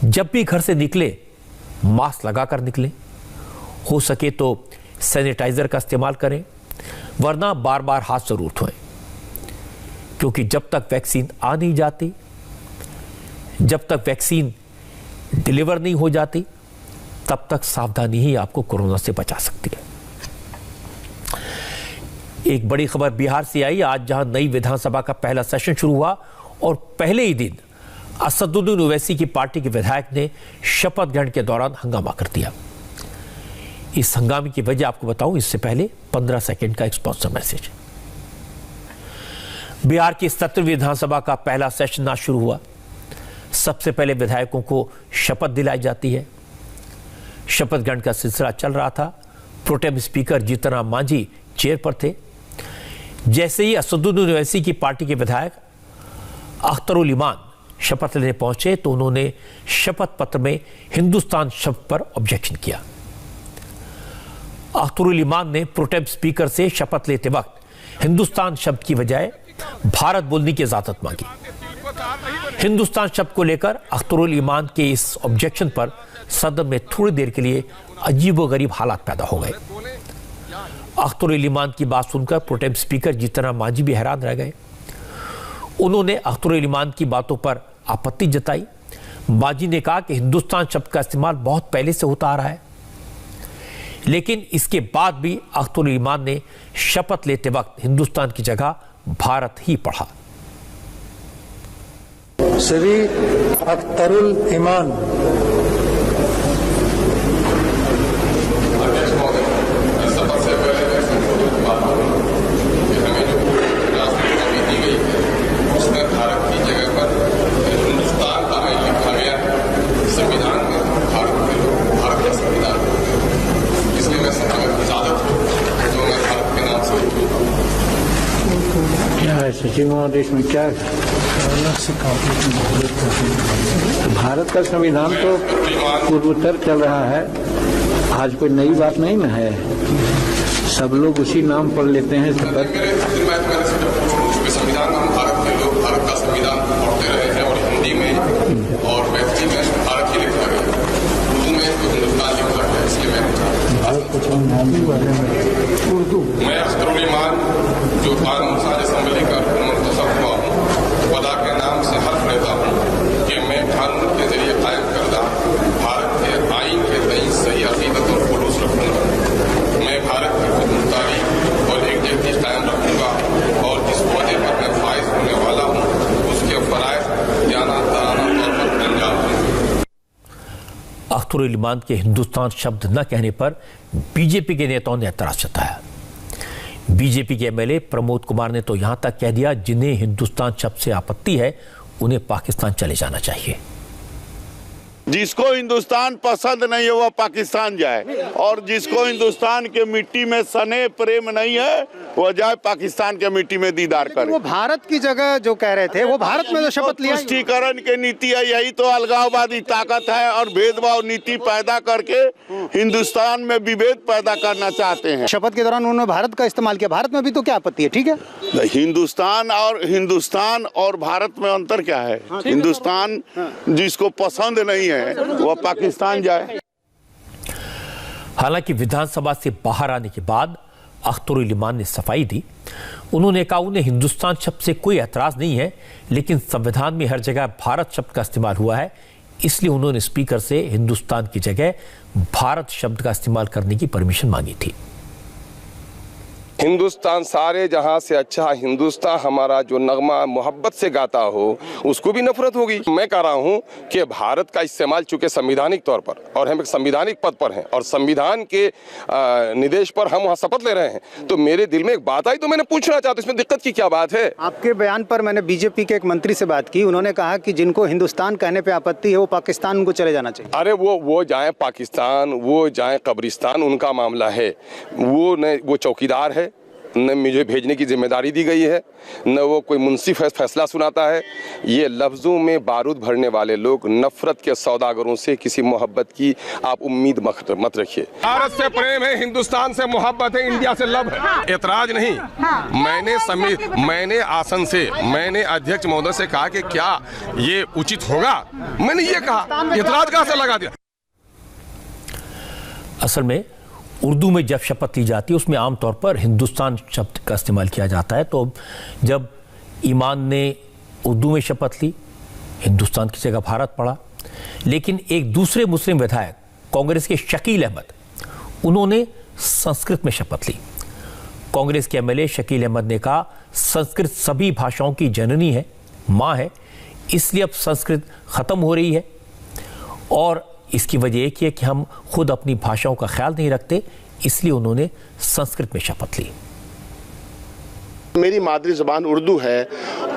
जब भी घर से निकले मास्क लगाकर निकलें। हो सके तो सैनिटाइजर का इस्तेमाल करें, वरना बार बार हाथ जरूर धोएं, क्योंकि जब तक वैक्सीन आ नहीं जाती, जब तक वैक्सीन डिलीवर नहीं हो जाती, तब तक सावधानी ही आपको कोरोना से बचा सकती है। एक बड़ी खबर बिहार से आई। आज जहां नई विधानसभा का पहला सेशन शुरू हुआ और पहले ही दिन असदुद्दीन ओवैसी की पार्टी के विधायक ने शपथ ग्रहण के दौरान हंगामा कर दिया। इस हंगामे की वजह आपको बताऊं, इससे पहले 15 सेकंड का एक स्पॉन्सर मैसेज। बिहार की 17वीं विधानसभा का पहला सेशन आज शुरू हुआ। सबसे पहले विधायकों को शपथ दिलाई जाती है। शपथ ग्रहण का सिलसिला चल रहा था। Pro tem speaker Jitan Ram Manjhi chair पर थे। जैसे ही असदुद्दीन ओवैसी की पार्टी के विधायक अख्तरुल ईमान शपथ लेने पहुंचे तो उन्होंने शपथ पत्र में हिंदुस्तान शब्द पर ऑब्जेक्शन किया। अख्तरुल ईमान ने प्रोटेम स्पीकर से शपथ लेते वक्त हिंदुस्तान शब्द की बजाय भारत बोलने की इजाजत मांगी। हिंदुस्तान शब्द को लेकर अख्तरुल ईमान के इस ऑब्जेक्शन पर सदन में थोड़ी देर के लिए अजीबोगरीब हालात पैदा हो गए। अख्तरुल ईमान की बात सुनकर प्रोटेम स्पीकर जीतनराम मांझी भी हैरान रह गए। उन्होंने अख्तरुल ईमान की बातों पर आपत्ति जताई। मांझी ने कहा कि हिंदुस्तान शब्द का इस्तेमाल बहुत पहले से होता आ रहा है, लेकिन इसके बाद भी अख्तरुल ईमान ने शपथ लेते वक्त हिंदुस्तान की जगह भारत ही पढ़ा। श्री अख्तरुल ईमान सचिव महोदय, इसमें क्या भारत का संविधान तो पूर्वोत्तर चल रहा है। आज कोई नई बात नहीं ना है, सब लोग उसी नाम पर लेते हैं। संविधान हम भारत के लोग भारत का संविधान पढ़ते रहे हैं और हिंदी में और मैथिली में भारत ही लिखा गया, उर्दू में तो हिंदुस्तान लिखा गया। इसलिए मैं अख्तरुल ईमान जो कानून साज असेंबली का मुंतखब हुआ हूँ, खुदा के नाम से हल्फ लेता हूँ कि मैं कानून के जरिए कायम करदा भारत के आइन के तई सही अकीदत और खुलूस रखूंगा। मैं भारत की खुदमुख्तारी और एकजुटता कायम रखूंगा और जिस पौधे पर मैं फाइज होने वाला हूँ उसके फराइज ज्ञानादाना तौर पर अंजाम दूंगा। अख्तरुल ईमान के हिंदुस्तान शब्द न कहने पर बीजेपी के नेताओं ने एतराज जताया। बीजेपी के एमएलए प्रमोद कुमार ने तो यहां तक कह दिया, जिन्हें हिंदुस्तान शब्द से आपत्ति है उन्हें पाकिस्तान चले जाना चाहिए। जिसको हिंदुस्तान पसंद नहीं है वो पाकिस्तान जाए, और जिसको हिंदुस्तान के मिट्टी में स्नेह प्रेम नहीं है वो जाए पाकिस्तान के मिट्टी में दीदार करे। वो भारत की जगह जो कह रहे थे वो भारत में जो शपथ लिया, तुष्टीकरण की नीति है, यही तो अलगाववादी ताकत है और भेदभाव नीति पैदा करके हिंदुस्तान में विभेद पैदा करना चाहते हैं। शपथ के दौरान उन्होंने भारत का इस्तेमाल किया, भारत में भी तो क्या आपत्ति है? ठीक है, हिंदुस्तान और भारत में अंतर क्या है? हिंदुस्तान जिसको पसंद नहीं है वो पाकिस्तान जाए। हालांकि विधानसभा से बाहर आने के बाद अख्तरुल ईमान ने सफाई दी। उन्होंने कहा उन्हें हिंदुस्तान शब्द से कोई एतराज नहीं है, लेकिन संविधान में हर जगह भारत शब्द का इस्तेमाल हुआ है, इसलिए उन्होंने स्पीकर से हिंदुस्तान की जगह भारत शब्द का इस्तेमाल करने की परमिशन मांगी थी। हिंदुस्तान सारे जहां से अच्छा हिंदुस्तान हमारा जो नगमा मोहब्बत से गाता हो उसको भी नफरत होगी। मैं कह रहा हूं कि भारत का इस्तेमाल चूंकि संवैधानिक तौर पर और हम एक संवैधानिक पद पर हैं और संविधान के निर्देश पर हम वहां शपथ ले रहे हैं, तो मेरे दिल में एक बात आई तो मैंने पूछना चाहता हूं इसमें दिक्कत की क्या बात है। आपके बयान पर मैंने बीजेपी के एक मंत्री से बात की, उन्होंने कहा कि जिनको हिंदुस्तान कहने पे आपत्ति है वो पाकिस्तान उनको चले जाना चाहिए। अरे वो जाए पाकिस्तान, वो जाए कब्रिस्तान, उनका मामला है। वो चौकीदार है, न मुझे भेजने की जिम्मेदारी दी गई है, न वो कोई मुंसिफ फैसला सुनाता है। ये लफ्ज़ों में बारूद भरने वाले लोग नफरत के सौदागरों से किसी मोहब्बत की आप उम्मीद मत रखिए। भारत से प्रेम है, हिंदुस्तान से मोहब्बत है, इंडिया से लव है, एतराज नहीं। मैंने आसन से मैंने अध्यक्ष महोदय से कहा कि क्या ये उचित होगा, मैंने ये कहा, एतराज कहाँ से लगा दिया। असल में उर्दू में जब शपथ ली जाती है उसमें आमतौर पर हिंदुस्तान शब्द का इस्तेमाल किया जाता है। तो जब ईमान ने उर्दू में शपथ ली, हिंदुस्तान की जगह भारत पड़ा। लेकिन एक दूसरे मुस्लिम विधायक कांग्रेस के शकील अहमद, उन्होंने संस्कृत में शपथ ली। कांग्रेस के एमएलए शकील अहमद ने कहा संस्कृत सभी भाषाओं की जननी है, माँ है, इसलिए अब संस्कृत खत्म हो रही है और इसकी वजह एक ही है कि हम खुद अपनी भाषाओं का ख्याल नहीं रखते, इसलिए उन्होंने संस्कृत में शपथ ली। मेरी मादरी ज़बान उर्दू है,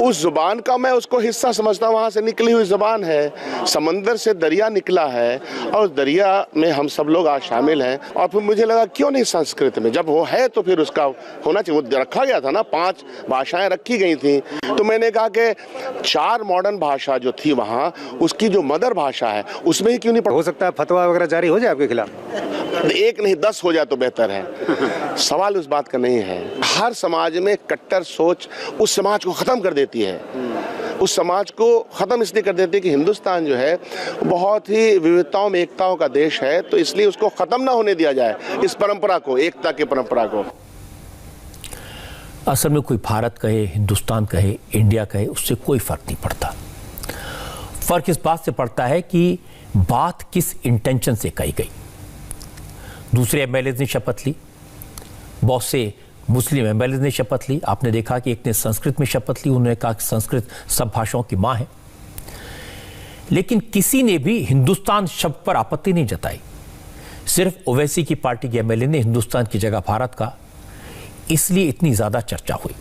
उस ज़ुबान का मैं उसको हिस्सा समझता हूँ, वहाँ से निकली हुई ज़बान है। समंदर से दरिया निकला है और दरिया में हम सब लोग आज शामिल हैं। और फिर मुझे लगा क्यों नहीं संस्कृत में, जब वो है तो फिर उसका होना चाहिए। वो रखा गया था ना, 5 भाषाएं रखी गई थी, तो मैंने कहा कि 4 मॉडर्न भाषा जो थी वहाँ, उसकी जो मदर भाषा है उसमें ही क्यों नहीं पढ़। हो सकता है फतवा वगैरह जारी हो जाए आपके खिलाफ? 1 नहीं 10 हो जाए तो बेहतर है। सवाल उस बात का नहीं है। हर समाज में कट्टर सोच उस समाज को खत्म कर देती है। उस समाज को खत्म इसलिए कर देती है कि हिंदुस्तान जो है बहुत ही विविधताओं में एकताओं का देश है, तो इसलिए उसको खत्म ना होने दिया जाए, इस परंपरा को, एकता की परंपरा को। असल में कोई भारत कहे, हिंदुस्तान कहे, इंडिया कहे, उससे कोई फर्क नहीं पड़ता। फर्क इस बात से पड़ता है कि बात किस इंटेंशन से कही गई। दूसरे एमएलए ने शपथ ली, बहुत से मुस्लिम एमएलए ने शपथ ली। आपने देखा कि एक ने संस्कृत में शपथ ली, उन्होंने कहा कि संस्कृत सब भाषाओं की मां है। लेकिन किसी ने भी हिंदुस्तान शब्द पर आपत्ति नहीं जताई। सिर्फ ओवैसी की पार्टी के एमएलए ने हिंदुस्तान की जगह भारत का, इसलिए इतनी ज्यादा चर्चा हुई।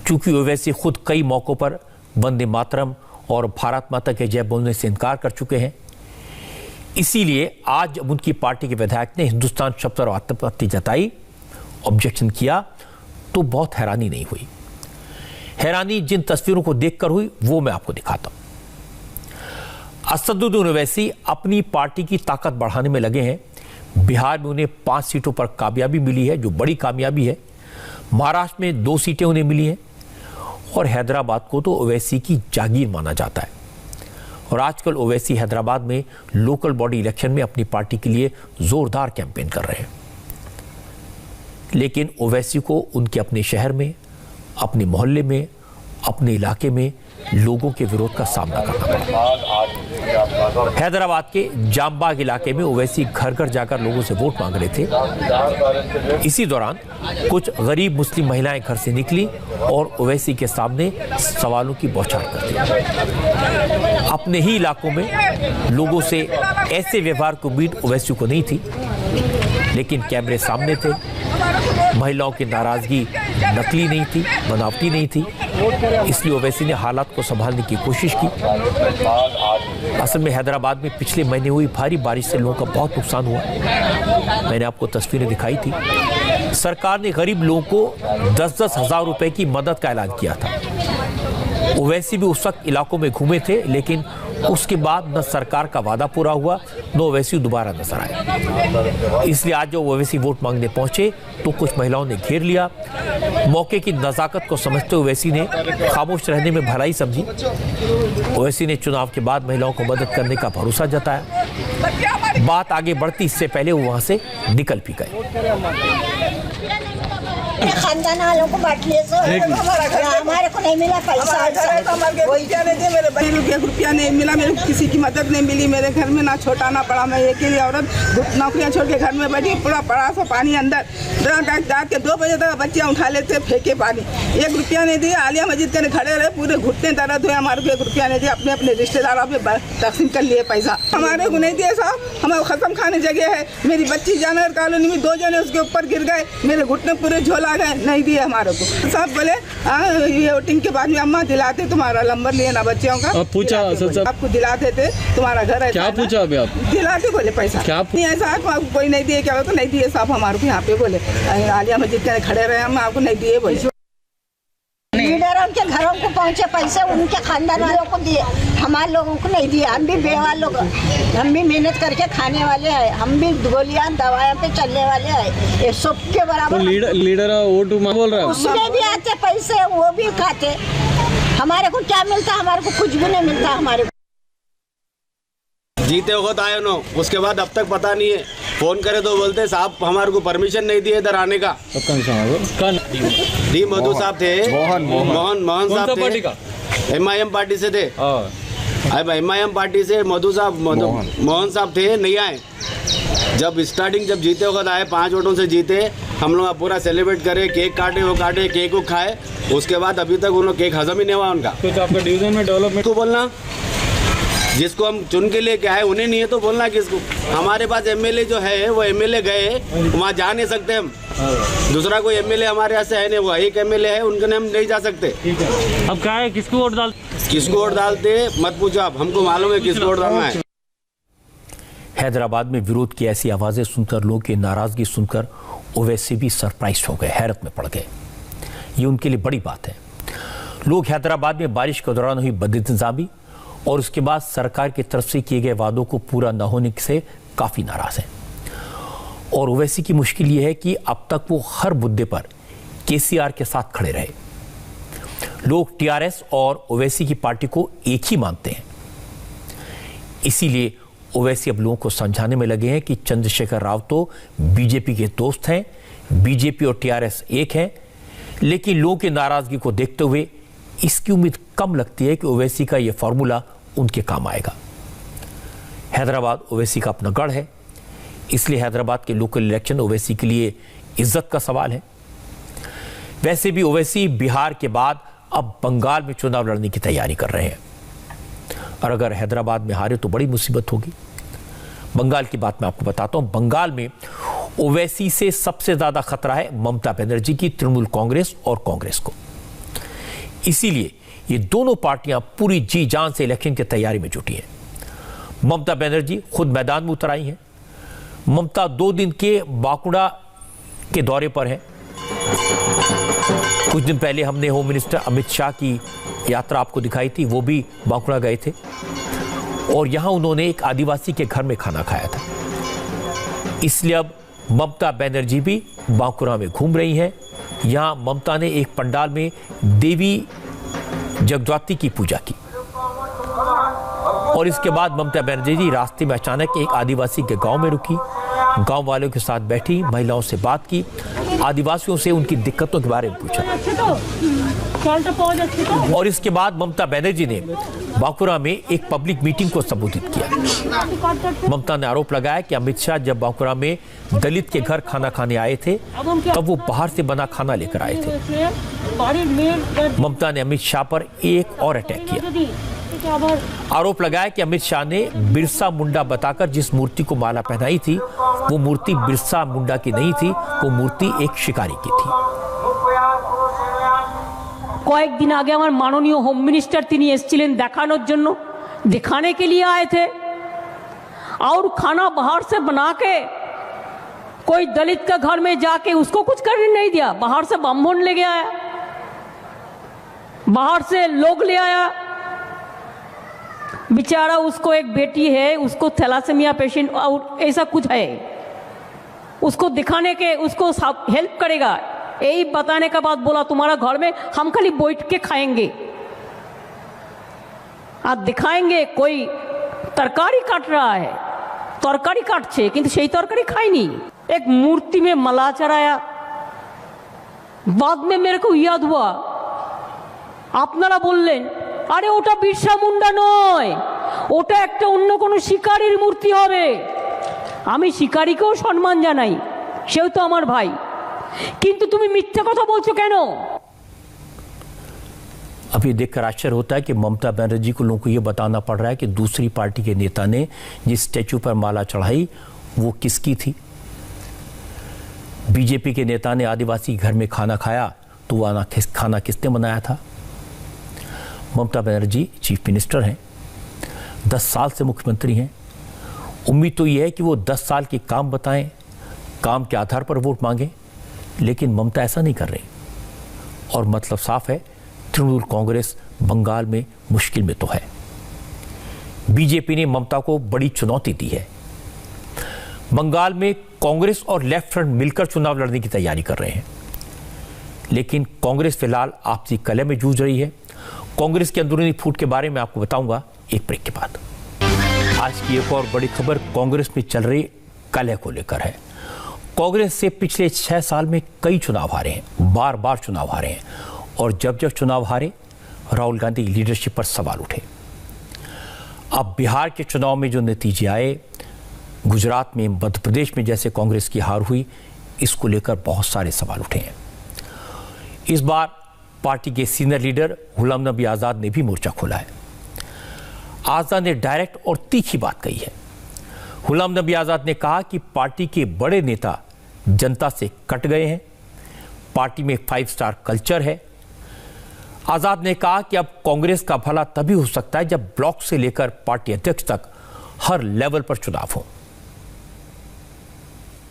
चूंकि ओवैसी खुद कई मौकों पर वंदे मातरम और भारत माता के जय बोलने से इनकार कर चुके हैं, इसीलिए आज जब उनकी पार्टी के विधायक ने हिंदुस्तान शब्द पर आपत्ति जताई, ऑब्जेक्शन किया, तो बहुत हैरानी नहीं हुई। हैरानी जिन तस्वीरों को देखकर हुई वो मैं आपको दिखाता हूं। असदुद्दीन ओवैसी अपनी पार्टी की ताकत बढ़ाने में लगे हैं। बिहार में उन्हें 5 सीटों पर कामयाबी मिली है, जो बड़ी कामयाबी है। महाराष्ट्र में 2 सीटें उन्हें मिली हैं और हैदराबाद को तो ओवैसी की जागीर माना जाता है। और आजकल ओवैसी हैदराबाद में लोकल बॉडी इलेक्शन में अपनी पार्टी के लिए जोरदार कैंपेन कर रहे हैं। लेकिन ओवैसी को उनके अपने शहर में, अपने मोहल्ले में, अपने इलाके में लोगों के विरोध का सामना करना पड़ा। हैदराबाद के जामबाग इलाके में ओवैसी घर घर जाकर लोगों से वोट मांग रहे थे। इसी दौरान कुछ गरीब मुस्लिम महिलाएं घर से निकली और ओवैसी के सामने सवालों की बौछार कर दी। अपने ही इलाकों में लोगों से ऐसे व्यवहार की उम्मीद ओवैसी को नहीं थी, लेकिन कैमरे सामने थे। महिलाओं की नाराजगी नकली नहीं थी, बनावटी नहीं थी, इसलिए ओवैसी ने हालात को संभालने की कोशिश की। असल में हैदराबाद में पिछले महीने हुई भारी बारिश से लोगों का बहुत नुकसान हुआ। मैंने आपको तस्वीरें दिखाई थी। सरकार ने गरीब लोगों को 10-10 हजार रुपए की मदद का ऐलान किया था। ओवैसी भी उस वक्त इलाकों में घूमे थे, लेकिन उसके बाद न सरकार का वादा पूरा हुआ, न ओवैसी दोबारा नजर आए। इसलिए आज जब ओवैसी वोट मांगने पहुंचे तो कुछ महिलाओं ने घेर लिया। मौके की नजाकत को समझते ओवैसी ने खामोश रहने में भलाई समझी। ओवैसी ने चुनाव के बाद महिलाओं को मदद करने का भरोसा जताया। बात आगे बढ़ती इससे पहले वो वहां से निकल भी गए। खानदान वालों को बांट लिए हमारे को नहीं मिला पैसा। मेरे रुपया नहीं मिला, मेरे किसी की मदद नहीं मिली। मेरे घर में ना छोटा ना बड़ा, मैं अकेली औरत नौकरियां छोड़ के घर में बैठी, पूरा पड़ा सा पानी अंदर रात के 2 बजे तक बच्चियां उठा लेते फेंके पानी। 1 रुपया नहीं दिया। आलिया मस्जिद के खड़े रहे, पूरे घुटने दर्द हुए, हमारे को 1 रुपया नहीं दिया। अपने अपने रिश्तेदारों पे तकसीम कर लिए पैसा, हमारे को नहीं दिए साहब। हमारे खत्म खाने जगह है, मेरी बच्ची जानवर कॉलोनी में 2 जने उसके ऊपर गिर गए, मेरे घुटने पूरे झोला गए, नहीं दिए हमारे को। साहब बोले ये वोटिंग के बाद में अम्मा दिलाते तुम्हारा नंबर लिए ना बच्चियों का, पूछा आपको दिला देते तुम्हारा घर है। क्या पूछा अभी आप? दिलाते बोले पैसा क्या नहीं ऐसा कोई नहीं दिए, क्या तो नहीं दिए साहब हमारे को। यहाँ पे बोले आलिया मस्जिद के खड़े रहे, हम आपको नहीं दिए बोले। लीडर उनके घरों को पहुँचे पैसे, उनके खानदान वालों को दिए, हमारे लोगों को नहीं दिए। हम भी बेवा लोग, हम भी मेहनत करके खाने वाले हैं, हम भी गोलियां दवाइयां पे चलने वाले हैं। ये सबके बराबर लीडर वोट बोल रहा है, उसमें भी आते पैसे, वो भी खाते। हमारे को क्या मिलता? हमारे को कुछ भी नहीं मिलता। हमारे को जीते वक्त आए नो, उसके बाद अब तक पता नहीं है। फोन करे तो बोलते साहब हमारे को परमिशन नहीं दिए इधर आने का। डी मधु साहब थे, मोहन साहब थे, MIM पार्टी से थे। MIM पार्टी से मधु साहब मोहन साहब थे, नहीं आए। जब स्टार्टिंग जब जीते वक्त आए, 5 वोटों से जीते, हम लोग पूरा सेलिब्रेट करे, केक काटे, वो काटे, केक को खाए। उसके बाद अभी तक उन्होंने केक हजम ही नहीं हुआ उनका। कुछ आपके डिवीजन में डेवलपमेंट को बोलना, जिसको हम चुन के लेके आए उन्हें नहीं है तो बोलना किसको? हमारे पास MLA जो है वो MLA गए, वहाँ जा नहीं सकते हम। दूसरा कोई MLA हमारे यहाँ से है नहीं, वो एक MLA है, उनके हम नहीं जा सकते। अब क्या है, किसको वोट डालते मत पूछो आप, हमको मालूम है किसको वोट डालना है। हैदराबाद में विरोध की ऐसी आवाजें सुनकर, लोगों की नाराजगी सुनकर ओवैसी भी सरप्राइज हो गए, हैरत में पड़ गए। ये उनके लिए बड़ी बात है। लोग हैदराबाद में बारिश के दौरान हुई बदइंतजामी और उसके बाद सरकार की तरफ से किए गए वादों को पूरा न होने से काफी नाराज हैं। और ओवैसी की मुश्किल यह है कि अब तक वो हर मुद्दे पर KCR के साथ खड़े रहे। लोग TRS और ओवैसी की पार्टी को एक ही मानते हैं। इसीलिए ओवैसी अब लोगों को समझाने में लगे हैं कि चंद्रशेखर राव तो बीजेपी के दोस्त हैं, बीजेपी और TRS एक हैं। लेकिन लोगों की नाराजगी को देखते हुए इसकी उम्मीद कम लगती है कि ओवैसी का यह फॉर्मूला उनके काम आएगा। हैदराबाद ओवैसी का अपना गढ़ है, इसलिए हैदराबाद के लोकल इलेक्शन ओवैसी के लिए इज्जत का सवाल है। वैसे भी ओवैसी बिहार के बाद अब बंगाल में चुनाव लड़ने की तैयारी कर रहे हैं और अगर हैदराबाद में हारे तो बड़ी मुसीबत होगी। बंगाल की बात मैं आपको बताता हूं। बंगाल में ओवैसी से सबसे ज्यादा खतरा है ममता बनर्जी की तृणमूल कांग्रेस और कांग्रेस को। इसीलिए ये दोनों पार्टियां पूरी जी जान से इलेक्शन की तैयारी में जुटी हैं। ममता बनर्जी खुद मैदान में उतर आई हैं। ममता 2 दिन के बांकुड़ा के दौरे पर है। कुछ दिन पहले हमने होम मिनिस्टर अमित शाह की यात्रा आपको दिखाई थी, वो भी बांकुड़ा गए थे और यहां उन्होंने एक आदिवासी के घर में खाना खाया था। इसलिए अब ममता बनर्जी भी बांकुड़ा में घूम रही हैं। यहां ममता ने एक पंडाल में देवी जगद्धात्री की पूजा की और इसके बाद ममता बनर्जी रास्ते में अचानक एक आदिवासी के गांव में रुकी, गांव वालों के साथ बैठी, महिलाओं से बात की, आदिवासियों से उनकी दिक्कतों के बारे में पूछा और इसके बाद ममता बनर्जी ने बांकुड़ा में एक पब्लिक मीटिंग को संबोधित किया। ममता ने आरोप लगाया कि अमित शाह जब बांकुड़ा में दलित के घर खाना खाने आए थे तब वो बाहर से बना खाना लेकर आए थे। ममता ने अमित शाह पर एक और अटैक किया। आरोप लगाया कि अमित शाह ने बिरसा मुंडा बताकर जिस मूर्ति को माला पहनाई थी वो मूर्ति बिरसा मुंडा की नहीं थी, वो मूर्ति एक शिकारी की थी। কয়েকদিন আগে আমার মাননীয় হোম মিনিস্টার তিনি এসেছিলেন দেখানোর জন্য, दिखाने के लिए आए थे और खाना बाहर से बना के कोई दलित का घर में जाके उसको कुछ करने नहीं दिया। बाहर से ब्राह्मण ले गया, बाहर से लोग ले आया। बेचारा उसको एक बेटी है, उसको थैलासेमिया पेशेंट और ऐसा कुछ है, उसको दिखाने के उसको हेल्प करेगा यही बताने के बाद बोला तुम्हारा घर में हम खाली बैठ के खाएंगे और दिखाएंगे। कोई तरकारी काट रहा है, तरकारी काटছে কিন্তু সেই তরকারি খায়নি। एक मूर्ति में मला चढ़ाया, बाद में मेरे को याद हुआ আপনারা বললেন আরে ওটা বিরসা মুন্ডা নয়, ওটা একটা অন্য কোনো শিকারীর মূর্তি হবে। আমি শিকারীকেও সম্মান জানাই, সেও তো আমার ভাই, কিন্তু তুমি মিথ্যা কথা বলছো কেন? अब ये देखकर आश्चर्य होता है कि ममता बनर्जी को लोगों को ये बताना पड़ रहा है कि दूसरी पार्टी के नेता ने जिस स्टैचू पर माला चढ़ाई वो किसकी थी। बीजेपी के नेता ने आदिवासी घर में खाना खाया तो वह खाना किसने बनाया था? ममता बनर्जी चीफ मिनिस्टर हैं, 10 साल से मुख्यमंत्री हैं। उम्मीद तो यह है कि वो 10 साल के काम बताएं, काम के आधार पर वोट मांगें, लेकिन ममता ऐसा नहीं कर रही और मतलब साफ है, तृणमूल कांग्रेस बंगाल में मुश्किल में तो है। बीजेपी ने ममता को बड़ी चुनौती दी है। बंगाल में कांग्रेस और लेफ्ट फ्रंट मिलकर चुनाव लड़ने की तैयारी कर रहे हैं, लेकिन कांग्रेस फिलहाल आपसी कलह में जूझ रही है। कांग्रेस की अंदरूनी फूट के बारे में आपको बताऊंगा एक ब्रेक के बाद। आज की एक और बड़ी खबर कांग्रेस में चल रही कलह को लेकर है। कांग्रेस से पिछले 6 साल में कई चुनाव हारे हैं, बार बार चुनाव हारे हैं, और जब जब चुनाव हारे राहुल गांधी की लीडरशिप पर सवाल उठे। अब बिहार के चुनाव में जो नतीजे आए, गुजरात में, मध्य प्रदेश में जैसे कांग्रेस की हार हुई, इसको लेकर बहुत सारे सवाल उठे हैं। इस बार पार्टी के सीनियर लीडर गुलाम नबी आज़ाद ने भी मोर्चा खोला है। आज़ाद ने डायरेक्ट और तीखी बात कही है। गुलाम नबी आज़ाद ने कहा कि पार्टी के बड़े नेता जनता से कट गए हैं, पार्टी में 5 स्टार कल्चर है। आज़ाद ने कहा कि अब कांग्रेस का भला तभी हो सकता है जब ब्लॉक से लेकर पार्टी अध्यक्ष तक हर लेवल पर चुनाव हो।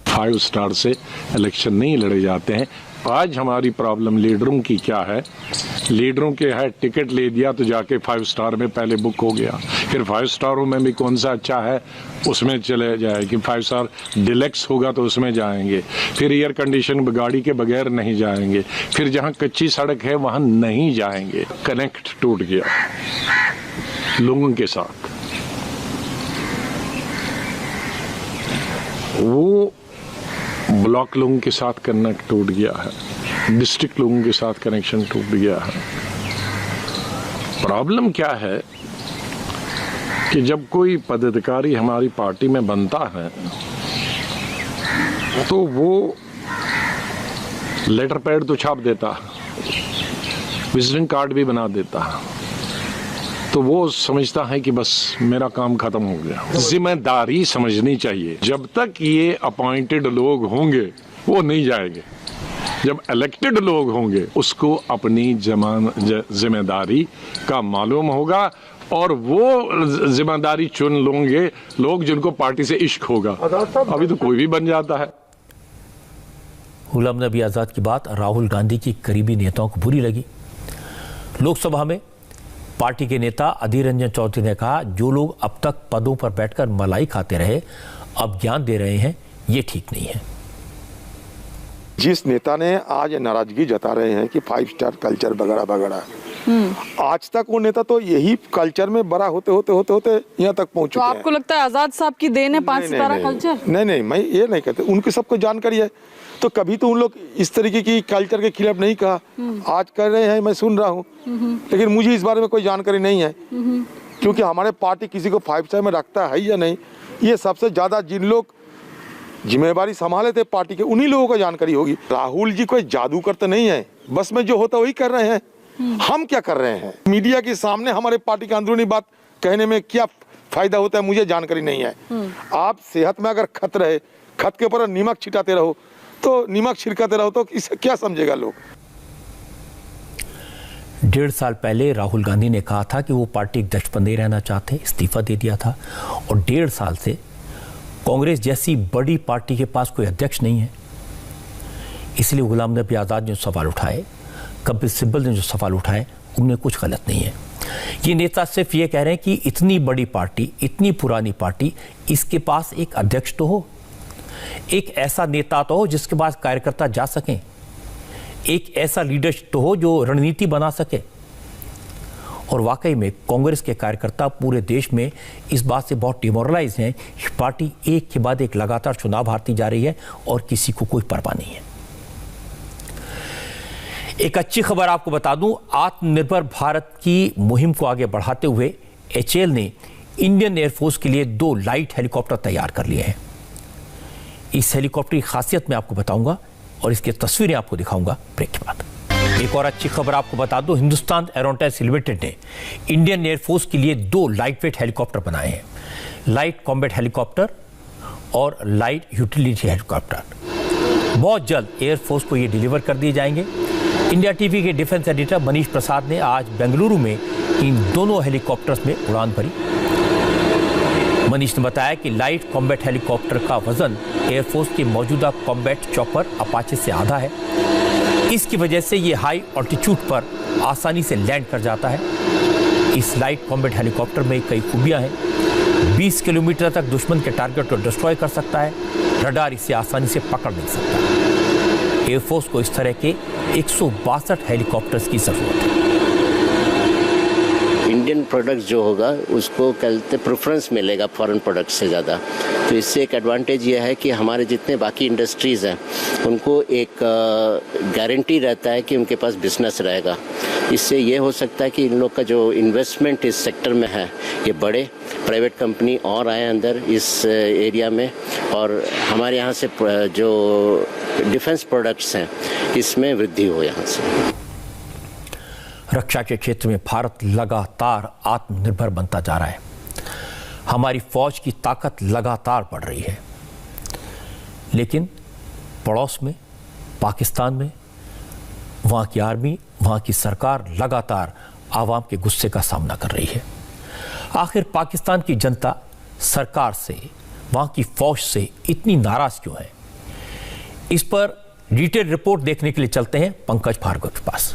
5 स्टार से इलेक्शन नहीं लड़े जाते हैं। आज हमारी प्रॉब्लम लीडरों की क्या है? लीडरों के है टिकट ले दिया तो जाके 5 स्टार में पहले बुक हो गया, फिर 5 स्टारों में भी कौन सा अच्छा है उसमें चले जाए कि 5 स्टार डिलक्स होगा तो उसमें जाएंगे, फिर एयर कंडीशन गाड़ी के बगैर नहीं जाएंगे, फिर जहां कच्ची सड़क है वहां नहीं जाएंगे। कनेक्ट टूट गया लोगों के साथ। वो ब्लॉक लोगों के साथ कनेक्ट टूट गया है, डिस्ट्रिक्ट लोगों के साथ कनेक्शन टूट गया है। प्रॉब्लम क्या है कि जब कोई पदाधिकारी हमारी पार्टी में बनता है तो वो लेटर पैड तो छाप देता, विजिटिंग कार्ड भी बना देता, तो वो समझता है कि बस मेरा काम खत्म हो गया। जिम्मेदारी समझनी चाहिए। जब तक ये अपॉइंटेड लोग होंगे वो नहीं जाएंगे, जब इलेक्टेड लोग होंगे उसको अपनी जिम्मेदारी का मालूम होगा और वो जिम्मेदारी चुन लोगे लोग जिनको पार्टी से इश्क होगा। अभी तो कोई भी बन जाता है। गुलाम नबी आज़ाद की बात राहुल गांधी की करीबी नेताओं को बुरी लगी। लोकसभा में पार्टी के नेता अधीर रंजन चौधरी ने कहा, जो लोग अब तक पदों पर बैठकर मलाई खाते रहे अब ज्ञान दे रहे हैं, ये ठीक नहीं है। जिस नेता ने आज नाराजगी जता रहे हैं कि 5 स्टार कल्चर वगैरह वगैरह, आज तक वो नेता तो यही कल्चर में बड़ा होते यहाँ तक पहुंच चुके हैं। तो आपको लगता है आजाद साहब की देन है 5 सितारा कल्चर? नहीं, मैं ये नहीं कहते, उनकी सबको जानकारी है, तो कभी तो उन लोग इस तरीके की कल्चर के खिलाफ नहीं कहा। आज कर रहे हैं, मैं सुन रहा हूँ, लेकिन मुझे इस बारे में कोई जानकारी नहीं है, क्योंकि हमारे पार्टी किसी को 5 स्टार में रखता है या नहीं, ये सबसे ज्यादा जिन लोग जिम्मेवारी संभाले थे पार्टी के उन्हीं लोगों को जानकारी होगी। राहुल जी कोई जादू करते नहीं है, बस में जो होता वही कर रहे हैं। हम क्या कर रहे हैं? मीडिया के सामने हमारे पार्टी की अंदरूनी बात कहने में क्या फायदा होता है, मुझे जानकारी नहीं है। आप सेहत में अगर खत रहे, खत के ऊपर नीमक छिटाते रहो तो नीमक छिड़काते रहो तो इसे क्या समझेगा लोग। 1.5 साल पहले राहुल गांधी ने कहा था कि वो पार्टी अध्यक्ष पर नहीं रहना चाहते, इस्तीफा दे दिया था, और 1.5 साल से कांग्रेस जैसी बड़ी पार्टी के पास कोई अध्यक्ष नहीं है। इसलिए गुलाम नबी आज़ाद ने जो सवाल उठाए, कपिल सिब्बल ने जो सवाल उठाए, उनमें कुछ गलत नहीं है। ये नेता सिर्फ ये कह रहे हैं कि इतनी बड़ी पार्टी, इतनी पुरानी पार्टी, इसके पास एक अध्यक्ष तो हो, एक ऐसा नेता तो हो जिसके पास कार्यकर्ता जा सकें, एक ऐसा लीडर तो हो जो रणनीति बना सके। और वाकई में कांग्रेस के कार्यकर्ता पूरे देश में इस बात से बहुत डिमोरलाइज हैं कि पार्टी एक के बाद एक लगातार चुनाव हारती जा रही है और किसी को कोई परवाह नहीं है। एक अच्छी खबर आपको बता दूं, आत्मनिर्भर भारत की मुहिम को आगे बढ़ाते हुए HAL ने इंडियन एयरफोर्स के लिए 2 लाइट हेलीकॉप्टर तैयार कर लिए हैं। इस हेलीकॉप्टर की खासियत मैं आपको बताऊंगा और इसकी तस्वीरें आपको दिखाऊंगा ब्रेक के बाद। एक और अच्छी खबर आपको बता दूं, हिंदुस्तान एरोनॉटिक्स लिमिटेड ने इंडियन एयरफोर्स के लिए 2 लाइटवेट हेलीकॉप्टर बनाए हैं, लाइट कॉम्बैट हेलीकॉप्टर और लाइट यूटिलिटी हेलीकॉप्टर। बहुत जल्द एयरफोर्स को ये डिलीवर कर दिए जाएंगे। इंडिया टीवी के डिफेंस एडिटर मनीष प्रसाद ने आज बेंगलुरु में इन दोनों हेलीकॉप्टर्स में उड़ान भरी। मनीष ने बताया कि लाइट कॉम्बैट हेलीकॉप्टर का वजन एयरफोर्स के मौजूदा कॉम्बैट चॉपर अपाचे से आधा है। इसकी वजह से ये हाई ऑल्टीट्यूड पर आसानी से लैंड कर जाता है। इस लाइट कॉम्बैट हेलीकॉप्टर में कई खूबियां हैं। 20 किलोमीटर तक दुश्मन के टारगेट को डिस्ट्रॉय कर सकता है। रडार इसे आसानी से पकड़ नहीं सकता। एयरफोर्स को इस तरह के 162 हेलीकॉप्टर्स की जरूरत है। इंडियन प्रोडक्ट्स जो होगा उसको कहते प्रेफरेंस मिलेगा फॉरेन प्रोडक्ट्स से ज़्यादा। तो इससे एक एडवांटेज ये है कि हमारे जितने बाकी इंडस्ट्रीज़ हैं उनको एक गारंटी रहता है कि उनके पास बिजनेस रहेगा। इससे ये हो सकता है कि इन लोग का जो इन्वेस्टमेंट इस सेक्टर में है ये बढ़े, प्राइवेट कंपनी और आए अंदर इस एरिया में, और हमारे यहाँ से जो डिफेंस प्रोडक्ट्स हैं इसमें वृद्धि हो यहाँ से। रक्षा के क्षेत्र में भारत लगातार आत्मनिर्भर बनता जा रहा है। हमारी फौज की ताकत लगातार बढ़ रही है, लेकिन पड़ोस में पाकिस्तान में वहाँ की आर्मी, वहाँ की सरकार लगातार आवाम के गुस्से का सामना कर रही है। आखिर पाकिस्तान की जनता सरकार से, वहाँ की फौज से इतनी नाराज क्यों है? इस पर डिटेल रिपोर्ट देखने के लिए चलते हैं पंकज भार्गव के पास।